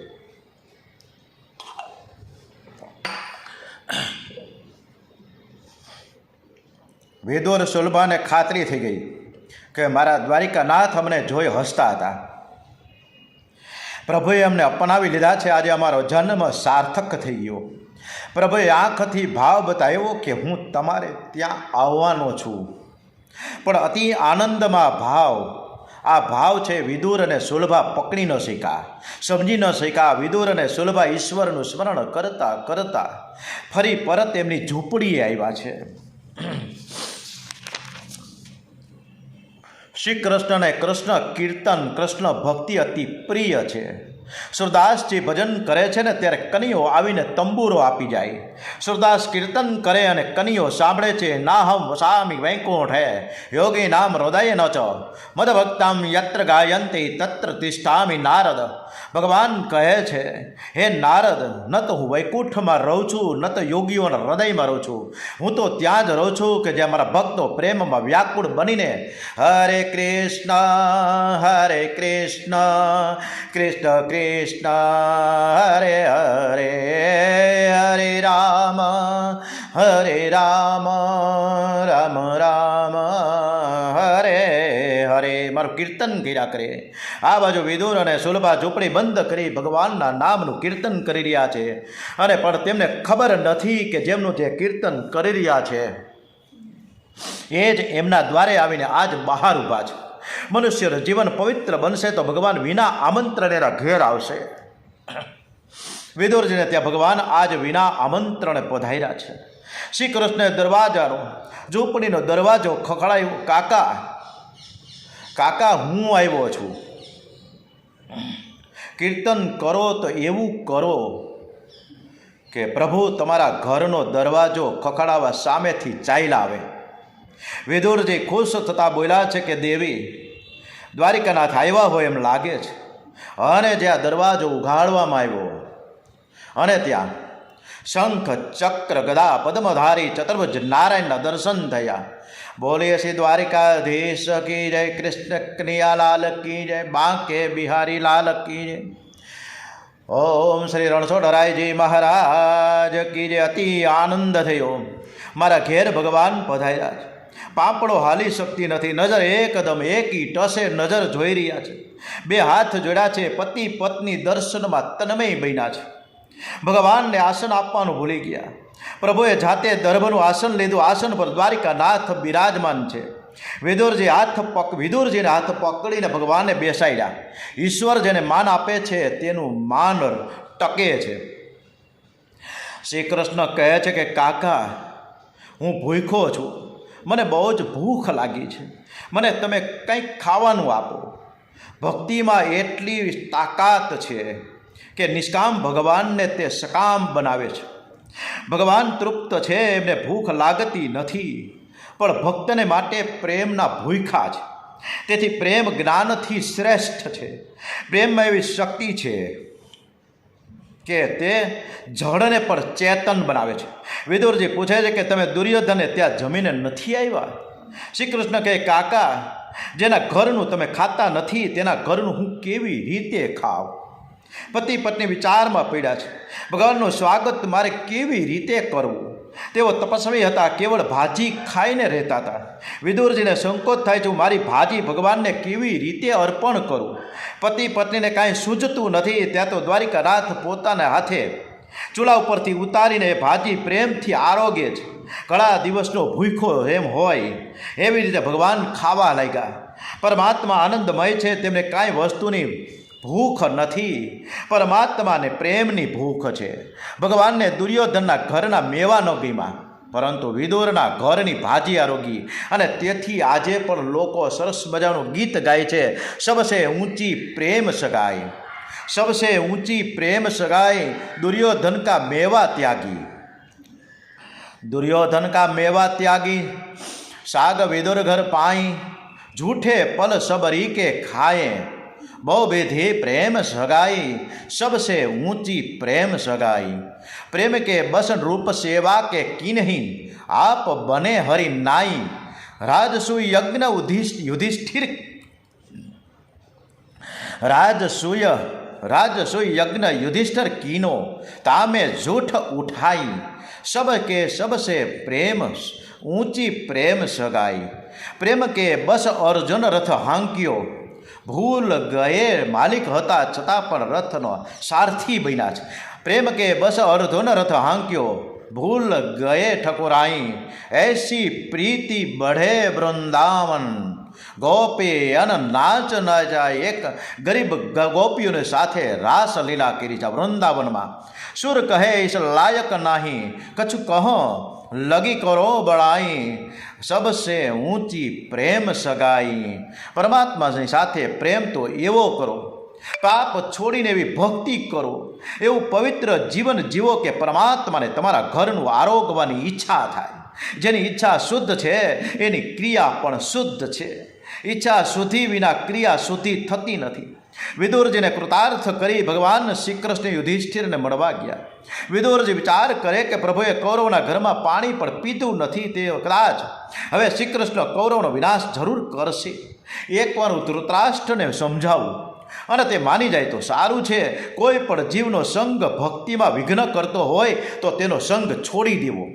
વિદુર સુલભાને ખાતરી થઈ ગઈ કે મારા દ્વારિકાનાથ અમને જોઈ હસતા હતા. પ્રભુએ અમને અપનાવી લીધા છે. આજે અમારો જન્મ સાર્થક થઈ ગયો. પ્રભુએ આંખથી ભાવ બતાવ્યો કે હું તમારે ત્યાં આવવાનો છું. પણ અતિ આનંદમાં ભાવ, આ ભાવ છે વિદુર અને સુલભા પકડી ન શક્યા, સમજી ન શક્યા. વિદુર અને સુલભા ઈશ્વરનું સ્મરણ કરતા કરતા ફરી પરત એમની ઝૂંપડીએ આવ્યા છે. શ્રી કૃષ્ણને કૃષ્ણ કીર્તન, કૃષ્ણ ભક્તિ અતિ પ્રિય છે. સુરદાસજી ભજન કરે છે ને ત્યારે કનીઓ આવીને તંબુરો આપી જાય. સુરદાસ કીર્તન કરે અને કનીઓ સાંભળે છે. નાહમ વસામી વૈકુંઠ હે યોગી નામ હૃદય ન ચ મદભક્તામ યત્ર ગાયંતી તત્ર તિષ્ઠામિ નારદ. ભગવાન કહે છે, હે નારદ, ન તો હું વૈકુંઠમાં રહું છું, ન તો યોગીઓના હૃદયમાં રહું છું. હું તો ત્યાં જ રહું છું કે જ્યાં મારા ભક્તો પ્રેમમાં વ્યાકુળ બનીને હરે કૃષ્ણ કૃષ્ણ કૃષ્ણ હરે હરે, હરે રામ રામ રામ હરે હરે મારું કીર્તન કર્યા કરે. આ બાજુ વિદુર અને સુલભા ઝૂંપડી બંધ કરી ભગવાનના નામનું કીર્તન કરી રહ્યા છે. અને પણ તેમને ખબર નથી કે જેમનું જે કીર્તન કરી રહ્યા છે એ જ એમના દ્વારે આવીને આજ બહાર ઊભા છે. મનુષ્યનું જીવન પવિત્ર બનશે તો ભગવાન વિના આમંત્રણે ઘેર આવશે. વિદુરજીને ત્યાં ભગવાન આજ વિના આમંત્રણે પધાર્યા છે. શ્રી કૃષ્ણ દરવાજાનો, ઝૂંપડીનો દરવાજો ખખડાયો. કાકા હું આવ્યો છું. કીર્તન કરો તો એવું કરો કે પ્રભુ તમારા ઘરનો દરવાજો ખખડાવવા સામેથી ચાલ્યા આવે. વિદુરજી ખુશ થતાં બોલ્યા છે કે દેવી, દ્વારિકાનાથ આવ્યા હોય એમ લાગે છે. અને જ્યાં દરવાજો ઉઘાડવામાં આવ્યો અને ત્યાં શંખ ચક્ર ગદા પદ્મધારી ચતુર્ભુજ નારાયણના દર્શન થયા. બોલીએ શ્રી દ્વારિકાધીશ કી જય, કૃષ્ણ કનૈયા લાલ કી જય, બાંકે બિહારી લાલ કી જય. ઓમ શ્રી રણછોડરાયજી મહારાજ કી જય. અતિ આનંદ થયો. મારા ઘેર ભગવાન પધાર્યા છે. પાંપડો હાલી શકતી નથી. નજર એકદમ એકી ટસે નજર જોઈ રહ્યા છે. બે હાથ જોડ્યા છે. પતિ પત્ની દર્શનમાં તન્મય બન્યા છે. ભગવાનને આસન આપવાનું ભૂલી ગયા. પ્રભુએ જાતે દર્ભનું આસન લીધું. આસન પર દ્વારિકાનાથ બિરાજમાન છે. વિદુરજીને હાથ પકડીને ભગવાનને બેસાડ્યા. ઈશ્વર જેને માન આપે છે તેનું માન ટકે છે. શ્રી કૃષ્ણ કહે છે કે કાકા, હું ભૂખ્યો છું, મને બહુ જ ભૂખ લાગી છે, મને તમે કંઈક ખાવાનું આપો. ભક્તિમાં એટલી તાકાત છે કે નિષ્કામ ભગવાનને તે સકામ બનાવે છે. ભગવાન તૃપ્ત છે, એમને ભૂખ લાગતી નથી, પણ ભક્તને માટે પ્રેમના ભૂખ્યા છે. તેથી પ્રેમ જ્ઞાનથી શ્રેષ્ઠ છે. પ્રેમમાં એવી શક્તિ છે કે તે જળને પણ ચેતન બનાવે છે. વિદુરજી પૂછે છે કે તમે દુર્યોધને ત્યાં જમીને નથી આવ્યા? શ્રી કૃષ્ણ કહે, કાકા, જેના ઘરનું તમે ખાતા નથી તેના ઘરનું હું કેવી રીતે ખાવ? પતિ પત્ની વિચારમાં પડ્યા છે. ભગવાનનું સ્વાગત મારે કેવી રીતે કરવું? તેઓ તપસ્વી હતા, કેવળ ભાજી ખાઈને રહેતા હતા. વિદુરજીને સંકોચ થાય છે, મારી ભાજી ભગવાનને કેવી રીતે અર્પણ કરું? પતિ પત્નીને કાંઈ સૂઝતું નથી. ત્યાં તો દ્વારિકાનાથ પોતાના હાથે ચૂલા ઉપરથી ઉતારીને ભાજી પ્રેમથી આરોગે છે. ઘણા દિવસનો ભૂખ્યો એમ હોય એવી રીતે ભગવાન ખાવા લાગ્યા. પરમાત્મા આનંદમય છે, તેમને કાંઈ વસ્તુની ભૂખ નથી. પરમાત્માને પ્રેમની ભૂખ છે. ભગવાનને દુર્યોધનના ઘરના મેવા ન ગમ્યા, પરંતુ વિદુરના ઘરની ભાજી આરોગી. અને તેથી આજે પણ લોકો સરસ મજાનું ગીત ગાય છે, સબસે ઊંચી પ્રેમ સગાઈ, સબસે ઊંચી પ્રેમ સગાઈ, દુર્યોધન કા મેવા ત્યાગી. दुर्योधन का मेवा त्यागी, साग विदुर घर पाई, झूठे पल सबरी के खाए, बहु विधि प्रेम सगाई, सबसे ऊंची प्रेम सगाई. प्रेम के बसन रूप सेवा के किन्हीं, आप बने हरि नाई. राजसूय यज्ञ युधिष्ठिर, राजसूय यज्ञ युधिष्ठिर कीनो, तामे झूठ उठाई. सब के सबसे प्रेम ऊंची प्रेम सगाई. प्रेम के बस अर्जुन रथ हांक्यो, भूल गए मालिक हता छता पण रथनो सारथी बन्या छे. प्रेम के बस अर्जुन रथ हांक्यो, भूल गए ठकुराई. ऐसी प्रीति बढ़े वृंदावन, गोपी अन नाच न जाए. एक गरीब गोपीओं साथे रास लीला करी जा वृंदावन में. सुर कहे इस लायक नाही, कछु कहो लगी करो बड़ाई. सबसे ऊंची प्रेम सगाई. परमात्माની સાથે પ્રેમ તો એવો કરો, પાપ છોડીને એવી ભક્તિ કરો, એવું પવિત્ર જીવન જીવો કે પરમાત્માને તમારા ઘરનું આરોગવાની ઈચ્છા થાય. જેની ઈચ્છા શુદ્ધ છે એની ક્રિયા પણ શુદ્ધ છે. ઈચ્છા શુદ્ધિ વિના ક્રિયા શુદ્ધિ થતી નથી. વિદુરજીને કૃતાર્થ કરી ભગવાન શ્રી કૃષ્ણ યુધિષ્ઠિરને મળવા ગયા. વિદુરજી વિચાર કરે કે પ્રભુએ કૌરવના ઘરમાં પાણી પણ પીધું નથી, તે કદાચ હવે શ્રી કૃષ્ણ કૌરવનો વિનાશ જરૂર કરશે. એકવાર હું ધૃતરાષ્ટ્રને સમજાવું અને તે માની જાય તો સારું છે. કોઈ પણ જીવનો સંગ ભક્તિમાં વિઘ્ન કરતો હોય તો તેનો સંગ છોડી દેવો,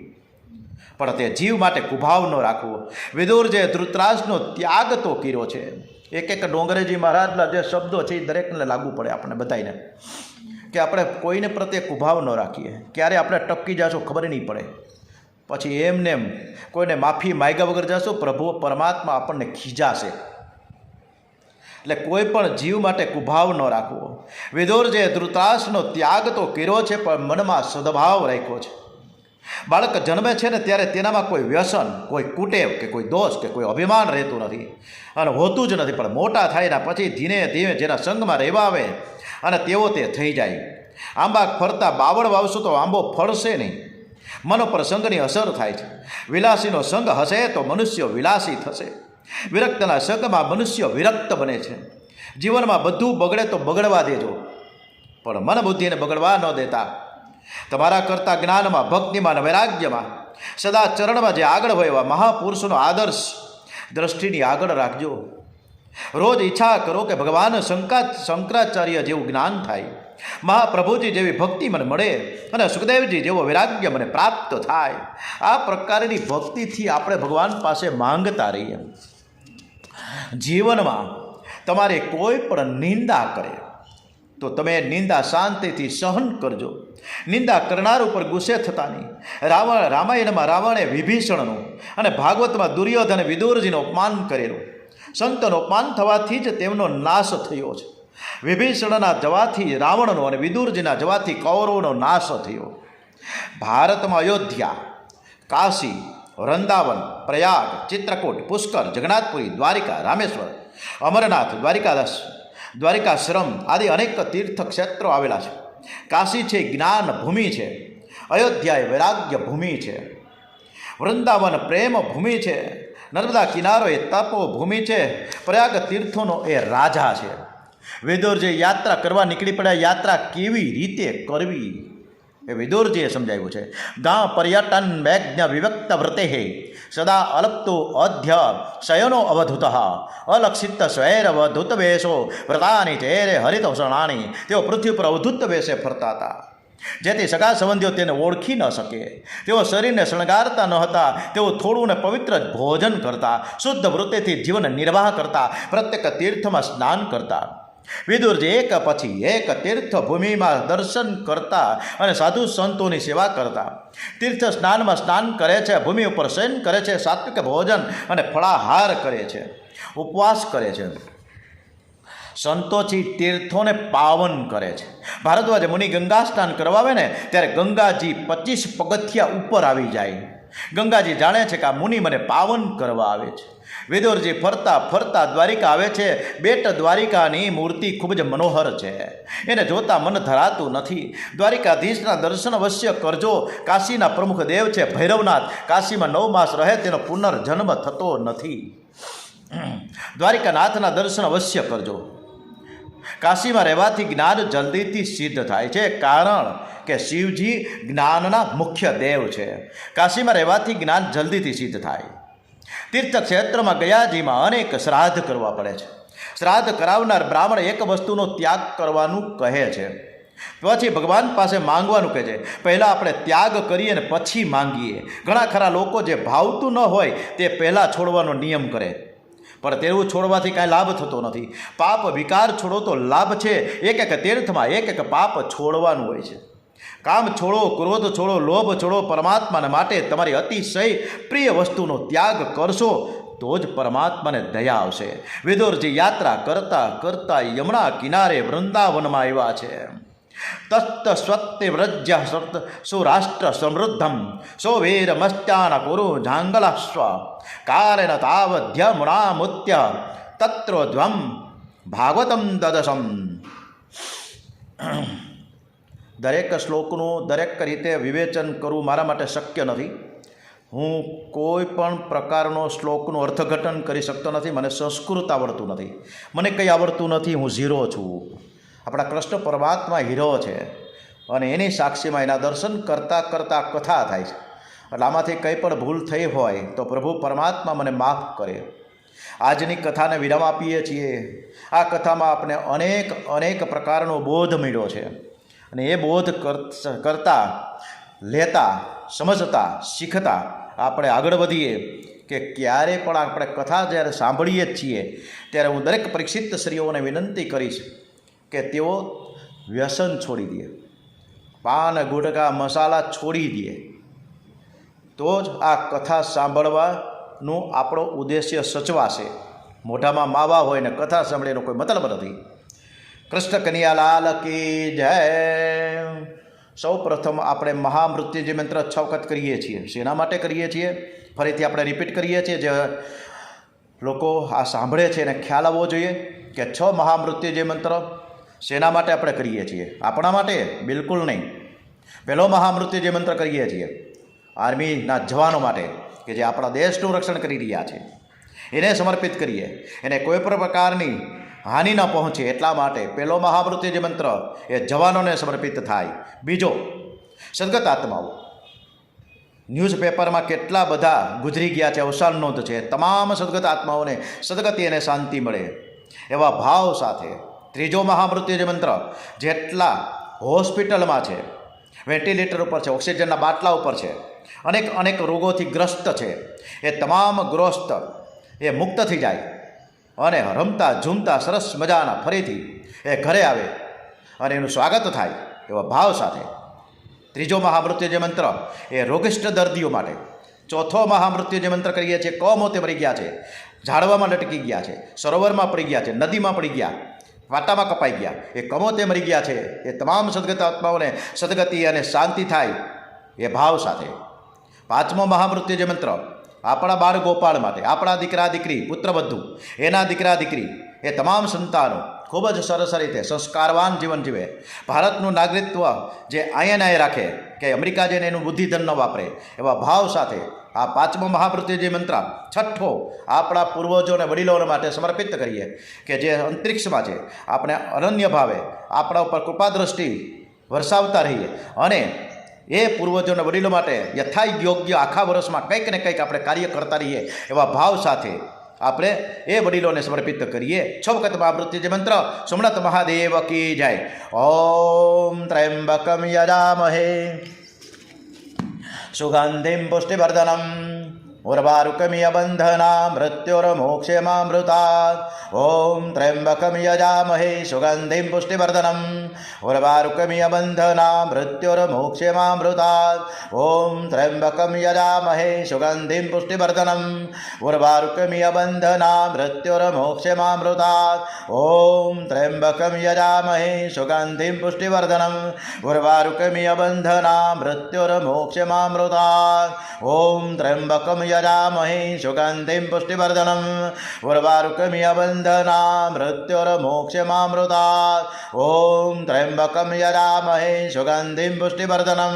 પણ તે જીવ માટે કુભાવ ન રાખવો. વિદુરજીએ ધૃતરાષ્ટ્રનો ત્યાગ તો કર્યો છે. એક એક ડોંગરેજી મહારાજના જે શબ્દો છે એ દરેકને લાગુ પડે આપણને બધાને, કે આપણે કોઈને પ્રત્યે કુભાવ ન રાખીએ. ક્યારે આપણે ટપકી જશું ખબર નહીં પડે. પછી એમને એમ કોઈને માફી માગ્યા વગર જશું, પ્રભુ પરમાત્મા આપણને ખીજાશે. એટલે કોઈ પણ જીવ માટે કુભાવ ન રાખવો. વિદુરજીએ ધૃતરાષ્ટ્રનો ત્યાગ તો કર્યો છે, પણ મનમાં સદભાવ રાખ્યો છે. બાળક જન્મે છે ને ત્યારે તેનામાં કોઈ વ્યસન, કોઈ કુટેવ કે કોઈ દોષ કે કોઈ અભિમાન રહેતું નથી અને હોતું જ નથી. પણ મોટા થાય ને પછી ધીમે ધીમે જેના સંગમાં રહેવા આવે અને તેઓ તે થઈ જાય. આંબા ફરતા બાવળ વાવશું તો આંબો ફળશે નહીં. મન પર સંગની અસર થાય છે. વિલાસીનો સંગ હશે તો મનુષ્ય વિલાસી થશે. વિરક્તના સંગમાં મનુષ્ય વિરક્ત બને છે. જીવનમાં બધું બગડે તો બગડવા દેજો, પણ મન બુદ્ધિને બગડવા ન દેતા. તમારા કરતા જ્ઞાનમાં, ભક્તિમાં અને વૈરાગ્યમાં સદા ચરણમાં જે આગળ હોય એવા મહાપુરુષોનો આદર્શ દ્રષ્ટિની આગળ રાખજો. રોજ ઈચ્છા કરો કે ભગવાન શંકરાચાર્ય જેવું જ્ઞાન થાય, મહાપ્રભુજી જેવી ભક્તિ મને મળે અને સુખદેવજી જેવો વૈરાગ્ય મને પ્રાપ્ત થાય. આ પ્રકારની ભક્તિથી આપણે ભગવાન પાસે માંગતા રહીએ. જીવનમાં તમારે કોઈ પણ નિંદા કરે તો તમે નિંદા શાંતિથી સહન કરજો. નિંદા કરનાર ઉપર ગુસ્સે થતા નહીં. રામાયણમાં રાવણે વિભીષણનું અને ભાગવતમાં દુર્યોધને વિદુરજીનું અપમાન કરેલું. સંતોનું અપમાન થવાથી જ તેમનો નાશ થયો છે. વિભીષણના જવાથી રાવણનો અને વિદુરજીના જવાથી કૌરવનો નાશ થયો. ભારતમાં અયોધ્યા, કાશી, વૃંદાવન, પ્રયાગ, ચિત્રકૂટ, પુષ્કર, જગન્નાથપુરી, દ્વારિકા, રામેશ્વર, અમરનાથ, દ્વારિકાશ્રમ આદિ અનેક તીર્થ ક્ષેત્રો આવેલા છે. કાશી છે જ્ઞાન ભૂમિ છે, અયોધ્યા એ વૈરાગ્ય ભૂમિ છે, વૃંદાવન પ્રેમ ભૂમિ છે, નર્મદા કિનારો એ તપો ભૂમિ છે, પ્રયાગ તીર્થોનો એ રાજા છે. વિદુરજી યાત્રા કરવા નીકળી પડ્યા. યાત્રા કેવી રીતે કરવી એ વિદુરજીએ સમજાવ્યું છે. ગાં પર્યટન મેઘ્ન વિવક્ત વ્રતે સદા અલપ્તો અધ્ય શયનો અવધૂત અલક્ષિત સ્વૈરવધૂત વેશો વ્રતાની ચેરે હરિતોષણાની. તેઓ પૃથ્વી પર અવધૂત વેશે ફરતા હતા, જેથી સગા સંબંધીઓ તેને ઓળખી ન શકે. તેઓ શરીરને શણગારતા ન હતા. તેઓ થોડું ને પવિત્ર જ ભોજન કરતા, શુદ્ધ વૃત્તિથી જીવન નિર્વાહ કરતા, પ્રત્યેક તીર્થમાં સ્નાન કરતા. વિદુરજી એક પછી એક તીર્થભૂમિમાં દર્શન કરતા અને સાધુ સંતોની સેવા કરતા. તીર્થ સ્નાનમાં સ્નાન કરે છે, ભૂમિ ઉપર શયન કરે છે, સાત્વિક ભોજન અને ફળાહાર કરે છે, ઉપવાસ કરે છે, સંતોથી તીર્થોને પાવન કરે છે. ભારદ્વાજ મુનિ ગંગા સ્નાન કરવા આવે ને ત્યારે ગંગાજી 25 પગથિયા ઉપર આવી જાય. ગંગાજી જાણે છે કે આ મુનિ મને પાવન કરવા આવે છે. વિદુરજી ફરતા ફરતા દ્વારિકા આવે છે. બેટ દ્વારિકાની મૂર્તિ ખૂબ જ મનોહર છે, એને જોતા મન ધરાતું નથી. દ્વારિકાધીશના દર્શન અવશ્ય કરજો. કાશીના પ્રમુખ દેવ છે ભૈરવનાથ. કાશીમાં 9 માસ રહે તેનો પુનર્જન્મ થતો નથી. દ્વારિકાનાથના દર્શન અવશ્ય કરજો. કાશીમાં રહેવાથી જ્ઞાન જલ્દીથી સિદ્ધ થાય છે, કારણ કે શિવજી જ્ઞાનના મુખ્ય દેવ છે. કાશીમાં રહેવાથી જ્ઞાન જલ્દીથી સિદ્ધ થાય. તીર્થક્ષેત્રમાં ગયાજીમાં અનેક શ્રાદ્ધ કરવા પડે છે. શ્રાદ્ધ કરાવનાર બ્રાહ્મણ એક વસ્તુનો ત્યાગ કરવાનું કહે છે, પછી ભગવાન પાસે માંગવાનું કહે છે. પહેલાં આપણે ત્યાગ કરીએ ને પછી માંગીએ. ઘણા ખરા લોકો જે ભાવતું ન હોય તે પહેલાં છોડવાનો નિયમ કરે, પણ તેવું છોડવાથી કાંઈ લાભ થતો નથી. પાપ વિકાર છોડો તો લાભ છે. એક એક તીર્થમાં એક એક પાપ છોડવાનું હોય છે. કામ છોડો, ક્રોધ છોડો, લોભ છોડો. પરમાત્માને માટે તમારી અતિશય પ્રિય વસ્તુનો ત્યાગ કરશો તો જ પરમાત્માને દયા આવશે. વિદુરજી યાત્રા કરતા કરતા યમુના કિનારે વૃંદાવનમાં આવ્યા છે. તસ્ત સ્વત્તે વ્રજ્ય સુરાષ્ટ્ર સમૃદ્ધમ સોવીર મસ્ત્યાન કુરુ જાંગલાશ્વ કારેણ તાવધ્ય મુનામુત્ય તત્રોધ્વમ ભાગવતમ દદસમ. દરેક શ્લોકનું દરેક રીતે વિવેચન કરવું મારા માટે શક્ય નથી. હું કોઈ પણ પ્રકારનો શ્લોકનું અર્થઘટન કરી શકતો નથી. મને સંસ્કૃત આવડતું નથી, મને કંઈ આવડતું નથી. હું ઝીરો છું. આપણા કૃષ્ણ પરમાત્મા હીરો છે અને એની સાક્ષીમાં એના દર્શન કરતાં કરતાં કથા થાય છે. એટલે આમાંથી કંઈ પણ ભૂલ થઈ હોય તો પ્રભુ પરમાત્મા મને માફ કરે. આજની કથાને વિરામ આપીએ છીએ. આ કથામાં આપણે અનેક પ્રકારનો બોધ મળ્યો છે અને એ બોધ કરતા લેતા સમજતા શીખતા આપણે આગળ વધીએ કે ક્યારે પણ આપણે કથા જ્યારે સાંભળીએ જ છીએ ત્યારે હું દરેક પરીક્ષિત સ્ત્રીઓને વિનંતી કરીશ કે તેઓ વ્યસન છોડી દે, પાન ગુટકા મસાલા છોડી દે, તો જ આ કથા સાંભળવાનું આપણો ઉદ્દેશ્ય સચવાશે. મોઢામાં માવા હોય ને કથા સાંભળીનો કોઈ મતલબ નથી. કૃષ્ણ કનૈયાલાલ કી જય. સૌ પ્રથમ આપણે મહામૃત્યુંજય મંત્ર 6 વખત કરીએ છીએ. શેના માટે કરીએ છીએ ફરીથી આપણે રિપીટ કરીએ છીએ. જે લોકો આ સાંભળે છે એને ખ્યાલ આવવો જોઈએ કે 6 મહામૃત્યુંજય મંત્ર શેના માટે આપણે કરીએ છીએ. આપણા માટે બિલકુલ નહીં. પહેલો મહામૃત્યુંજય મંત્ર કરીએ છીએ આર્મીના જવાનો માટે કે જે આપણા દેશનું રક્ષણ કરી રહ્યા છે, એને સમર્પિત કરીએ. એને કોઈ પણ પ્રકારની હાનિ ન પહોંચે એટલા માટે પહેલો મહામૃત્યુંજય મંત્ર એ જવાનોને સમર્પિત થાય. બીજો, સદગત આત્માઓ. ન્યૂઝપેપરમાં કેટલા બધા ગુજરી ગયા છે, અવસાન નોંધ છે. તમામ સદગત આત્માઓને સદગતિ અને શાંતિ મળે એવા ભાવ સાથે. ત્રીજો મહામૃત્યુંજય મંત્ર, જેટલા હોસ્પિટલમાં છે, વેન્ટિલેટર ઉપર છે, ઓક્સિજનના બાટલા ઉપર છે, અનેક રોગોથી ગ્રસ્ત છે, એ તમામ ગ્રસ્ત એ મુક્ત થઈ જાય અને રમતા ઝૂમતા સરસ મજાના ફરીથી એ ઘરે આવે અને એનું સ્વાગત થાય એવા ભાવ સાથે. ત્રીજો મહામૃત્યુંજય મંત્ર એ રોગિષ્ઠ દર્દીઓ માટે. ચોથો મહામૃત્યુંજય મંત્ર કરીએ છીએ કમોતે મરી ગયા છે, ઝાડવામાં લટકી ગયા છે, સરોવરમાં પડી ગયા છે, નદીમાં પડી ગયા, વાટામાં કપાઈ ગયા, એ કમોતે મરી ગયા છે. એ તમામ સદગત આત્માઓને સદગતિ અને શાંતિ થાય એ ભાવ સાથે. પાંચમો મહામૃત્યુંજય મંત્ર આપણા બાળ ગોપાળ માટે, આપણા દીકરા દીકરી, પુત્ર વધુ, એના દીકરા દીકરી, એ તમામ સંતાનો ખૂબ જ સરસ રીતે સંસ્કારવાન જીવન જીવે, ભારતનું નાગરિકત્વ જે અહીંયા રાખે, કે અમેરિકા જઈને એનું બુદ્ધિધન ન વાપરે, એવા ભાવ સાથે આ પાંચમો મહામૃત્યુંજય મંત્ર છઠ્ઠો આપણા પૂર્વજો અને વડીલોને માટે સમર્પિત કરીએ, કે જે અંતરિક્ષમાં છે આપણે અનન્ય ભાવે આપણા ઉપર કૃપા દ્રષ્ટિ વરસાવતા રહીએ, અને એ પૂર્વજોના વડીલો માટે યથાયોગ્ય આખા વર્ષમાં કંઈક ને કંઈક આપણે કાર્ય કરતા રહીએ, એવા ભાવ સાથે આપણે એ વડીલોને સમર્પિત કરીએ. 6 વખત મહામૃત્યુંજય મંત્ર. સોમનાથ મહાદેવ કી જય. ઓમ ત્રયંબકમ યજામહે સુગંધિમ પુષ્ટિવર્ધનમ ઉર્વારુકમિય બંધના મૃત્યુર્મોક્ષેમામૃતાत्. ઓમ ત્રયંબકમ યજામહે સુગંધિમ પુષ્ટિવર્ધનમ ઉર્વારુકમિય બંધના મૃત્યુર્મોક્ષેમામૃતાत्. ઓમ ત્રયંબકમ યજામહે સુગંધિમ પુષ્ટિવર્ધનમ ઉર્વારુકમિય બંધના મૃત્યુર્મોક્ષેમામૃતાत्. ઓમ ત્રયંબકમ યજામહે સુગંધિમ પુષ્ટિવર્ધનમ ઉર્વારુકમિય બંધના મૃત્યુર્મોક્ષેમામૃતાत्. ઓમ ત્રયંબકમ યજામહે સુગંધિમ પુષ્ટિવર્ધનમ ઉર્વારુકમિય બંધના મૃત્યુર્મોક્ષેમામૃતાत्. ઓમ ત્રયંબકમ યજામહે સુગંધિમ પુષ્ટિવર્ધનમ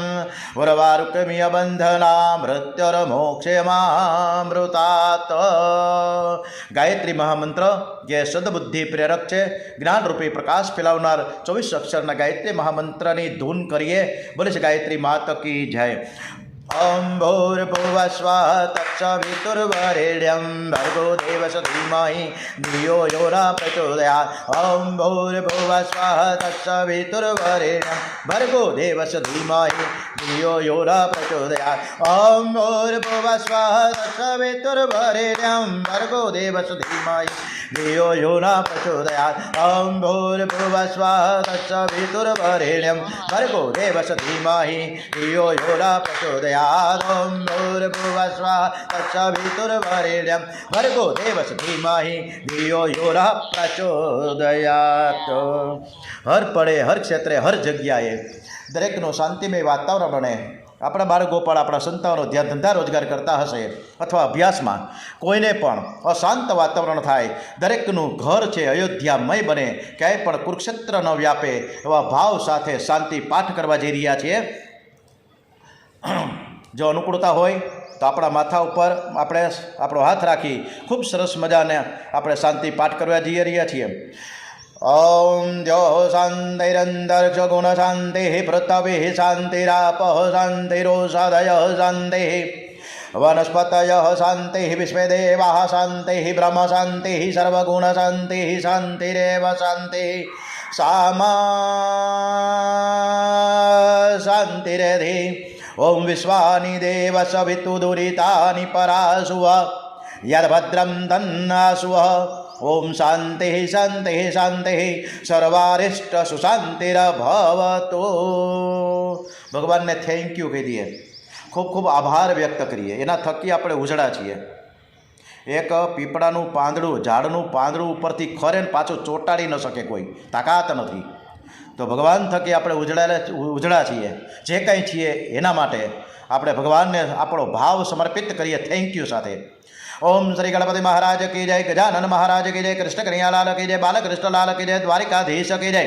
ઉર્વારુકમિય બંધના મૃત્યુર્મોક્ષેમામૃતાत्. ગાયત્રી મહામંત્ર જે સદબુદ્ધિ પ્રેરક છે, જ્ઞાનરૂપી પ્રકાશ ફેલાવનાર 24 અક્ષરના ગાયત્રી મહામંત્રની ધૂન કરીએ. બોલે છે ગાયત્રી માત કી જય. ઓમ ભૂર્ભુવસ્વઃ તત્સવિતુર્વરેણ્યં ભર્ગો દેવસ્ય ધીમહિ ધિયો યો ન પ્રચોદયાत्. ઓમ ભૂર્ભુવસ્વઃ તત્સવિતુર્વરેણ્યં ભર્ગો દેવસ્ય ધીમહિ ધિયો યો ન પ્રચોદયાत्. ઓમ ભૂર્ભુવસ્વઃ તત્સવિતુર્વરેણ્યં ભર્ગો દેવસ્ય ધીમહિ ધિયો યો ન પ્રચોદયાत्. ઓમ ભૂર્ભુવસ્વઃ તત્સવિતુર્વરેણ્યં ભર્ગો દેવસ્ય ધીમહિ ધિયો યો ન પ્રચોદયાत्. ઓમ ભૂર્ભુવસ્વઃ તત્સવિતુર્વરેણ્યં ભર્ગો દેવસ્ય ધીમહિ ધિયો યો ન પ્રચોદયાत्. હર પળે, હર ક્ષેત્રે, હર જગ્યાએ દરેકનું શાંતિમય વાતાવરણ બને. આપણા બાળ ગોપાળ, આપણા સંતાનો જ્યાં ધંધા રોજગાર કરતા હશે અથવા અભ્યાસમાં કોઈને પણ અશાંત વાતાવરણ થાય, દરેકનું ઘર છે અયોધ્યામય બને, ક્યાંય પણ કુરુક્ષેત્ર ન વ્યાપે, એવા ભાવ સાથે શાંતિ પાઠ કરવા જઈ રહ્યા છીએ. જો અનુકૂળતા હોય તો આપણા માથા ઉપર આપણે આપણો હાથ રાખી ખૂબ સરસ મજાને આપણે શાંતિ પાઠ કરવા જઈ રહ્યા છીએ. ઓમ દ્યો શાંતિરંતરિક્ષ ગુણ શાંતિ પૃથ્વી શાંતિરાપઃ શાંતિરોષધય શાંતિ વનસ્પતય શાંતિ વિશ્વે દેવાઃ શાંતિ બ્રહ્મ શાંતિ સર્વગુણ શાંતિ શાંતિરેવ શાંતિ સામા શાંતિરેધિ. ઓમ વિશ્વાનિ દેવ સવિતુર્દુરિતાનિ પરાસુવ યદ્ભદ્રં તન્નાસુવ. ઓમ શાંતિ શાંતિ શાંતિ સર્વારિષ્ટ સુશાંતિર્ભવતુ. ભગવાનને થેન્ક યુ કહી દઈએ, ખૂબ ખૂબ આભાર વ્યક્ત કરીએ. એના થકી આપણે ઉજળા છીએ. એક પીપળાનું પાંદડું, ઝાડનું પાંદડું ઉપરથી ખરે ને પાછું ચોંટાડી ન શકે, કોઈ તાકાત નથી. તો ભગવાન થકી આપણે ઉજળા છીએ. જે કંઈ છીએ એના માટે આપણે ભગવાનને આપણો ભાવ સમર્પિત કરીએ થેન્ક યુ સાથે. ઓમ શ્રી ગણપતિ મહારાજ કી જય. ગજાનન મહારાજ કી જય. કૃષ્ણ કનૈયાલાલ કી જય. બાલકૃષ્ણલાલ કી જય. દ્વારિકાધીશ કી જય.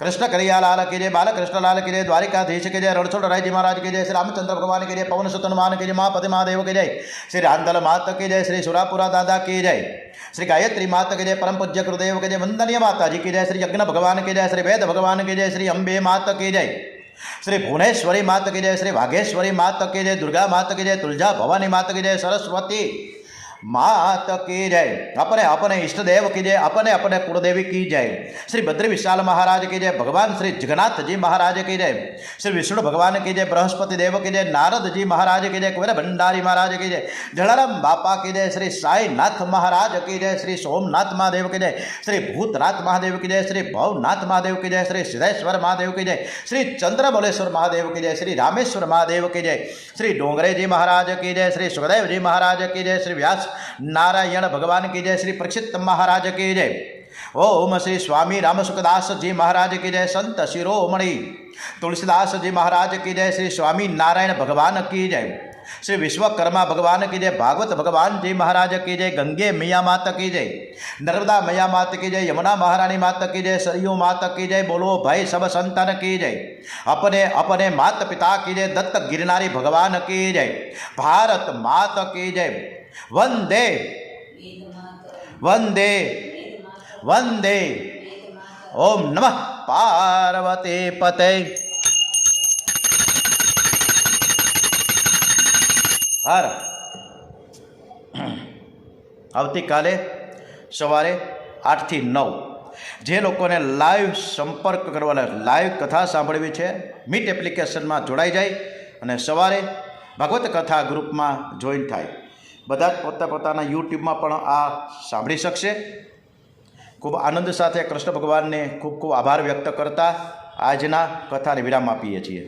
કૃષ્ણ કનૈયાલાલ કી જય. બાલકૃષ્ણલાલ કી જય. દ્વારિકાધીશ કી જય. રણછોડ રાયજી મહારાજ કી જય. શ્રી રામચંદ્ર ભગવાન કી જય. પવન સુત હનુમાન કી જય. મહાપતિ મહાદેવ કી જય. શ્રી રાંધલ માત કી જય. શ્રી સુરાપુરા દાદા કી જય. श्री गायत्री माता की जय. परम पूज्य गुरुदेव की जय. वंदनीय माता जी की जय. श्री यज्ञ भगवान की जय. श्री वेद भगवान की जय. श्री अंबे माता की जय. श्री भुवनेश्वरी माता की जय. श्री वाघेश्वरी माता की जय. दुर्गा माता की जय. तुलजा भवानी माता की जय. सरस्वती मात की जय. अपने अपने इष्ट देव की जय. अपने अपने कुलदेवी की जय. श्री बद्री विशाल महाराज की जय. भगवान श्री जगन्नाथ जी महाराज की जय. श्री विष्णु भगवान की जय. बृहस्पति देव की जय. नारद जी महाराज की जय. कुबेर भंडारी महाराज की जय. जलाराम बापा की जय. श्री साईनाथ महाराज की जय. श्री सोमनाथ महादेव की जय. श्री भूतनाथ महादेव की जय. श्री भवनाथ महादेव की जय. श्री सिद्धेश्वर महादेव की जय. श्री चंद्रमौलेश्वर महादेव की जय. श्री रामेश्वर महादेव की जय. श्री डोंगरे जी महाराज की जय. श्री सुखदेव जी महाराज की जय. श्री व्यास नारायण भगवान की जय. श्री परीक्षित महाराज की जय. ओम श्री स्वामी राम सुखदास जी महाराज की जय. संत शिरोमणि तुलसीदास जी महाराज की जय. श्री स्वामी नारायण भगवान की जय. श्री विश्वकर्मा भगवान की जय, भागवत भगवान जी महाराज की जय, गंगे मैया माता की जय, नर्मदा मैया माता की जय, यमुना महारानी माता की जय, सरयू माता की जय, बोलो भाई सब संतान की जय, अपने अपने माता पिता की जय, दत्त गिरनारी भगवान की जय, भारत माता की जय। वंदे वंदे वंदे। ओम नमः पार्वती पते। हर આવતીકાલે સવારે 8 થી 9 જે લોકોને લાઈવ સંપર્ક કરવાના, લાઈવ કથા સાંભળવી છે, મીટ એપ્લિકેશનમાં જોડાઈ જાય અને સવારે ભાગવત કથા ગ્રુપમાં જોઈન થાય. બધા જ પોતાના યુટ્યુબમાં પણ આ સાંભળી શકશે. ખૂબ આનંદ સાથે કૃષ્ણ ભગવાનને ખૂબ ખૂબ આભાર વ્યક્ત કરતા આજના કથાને વિરામ આપીએ છીએ.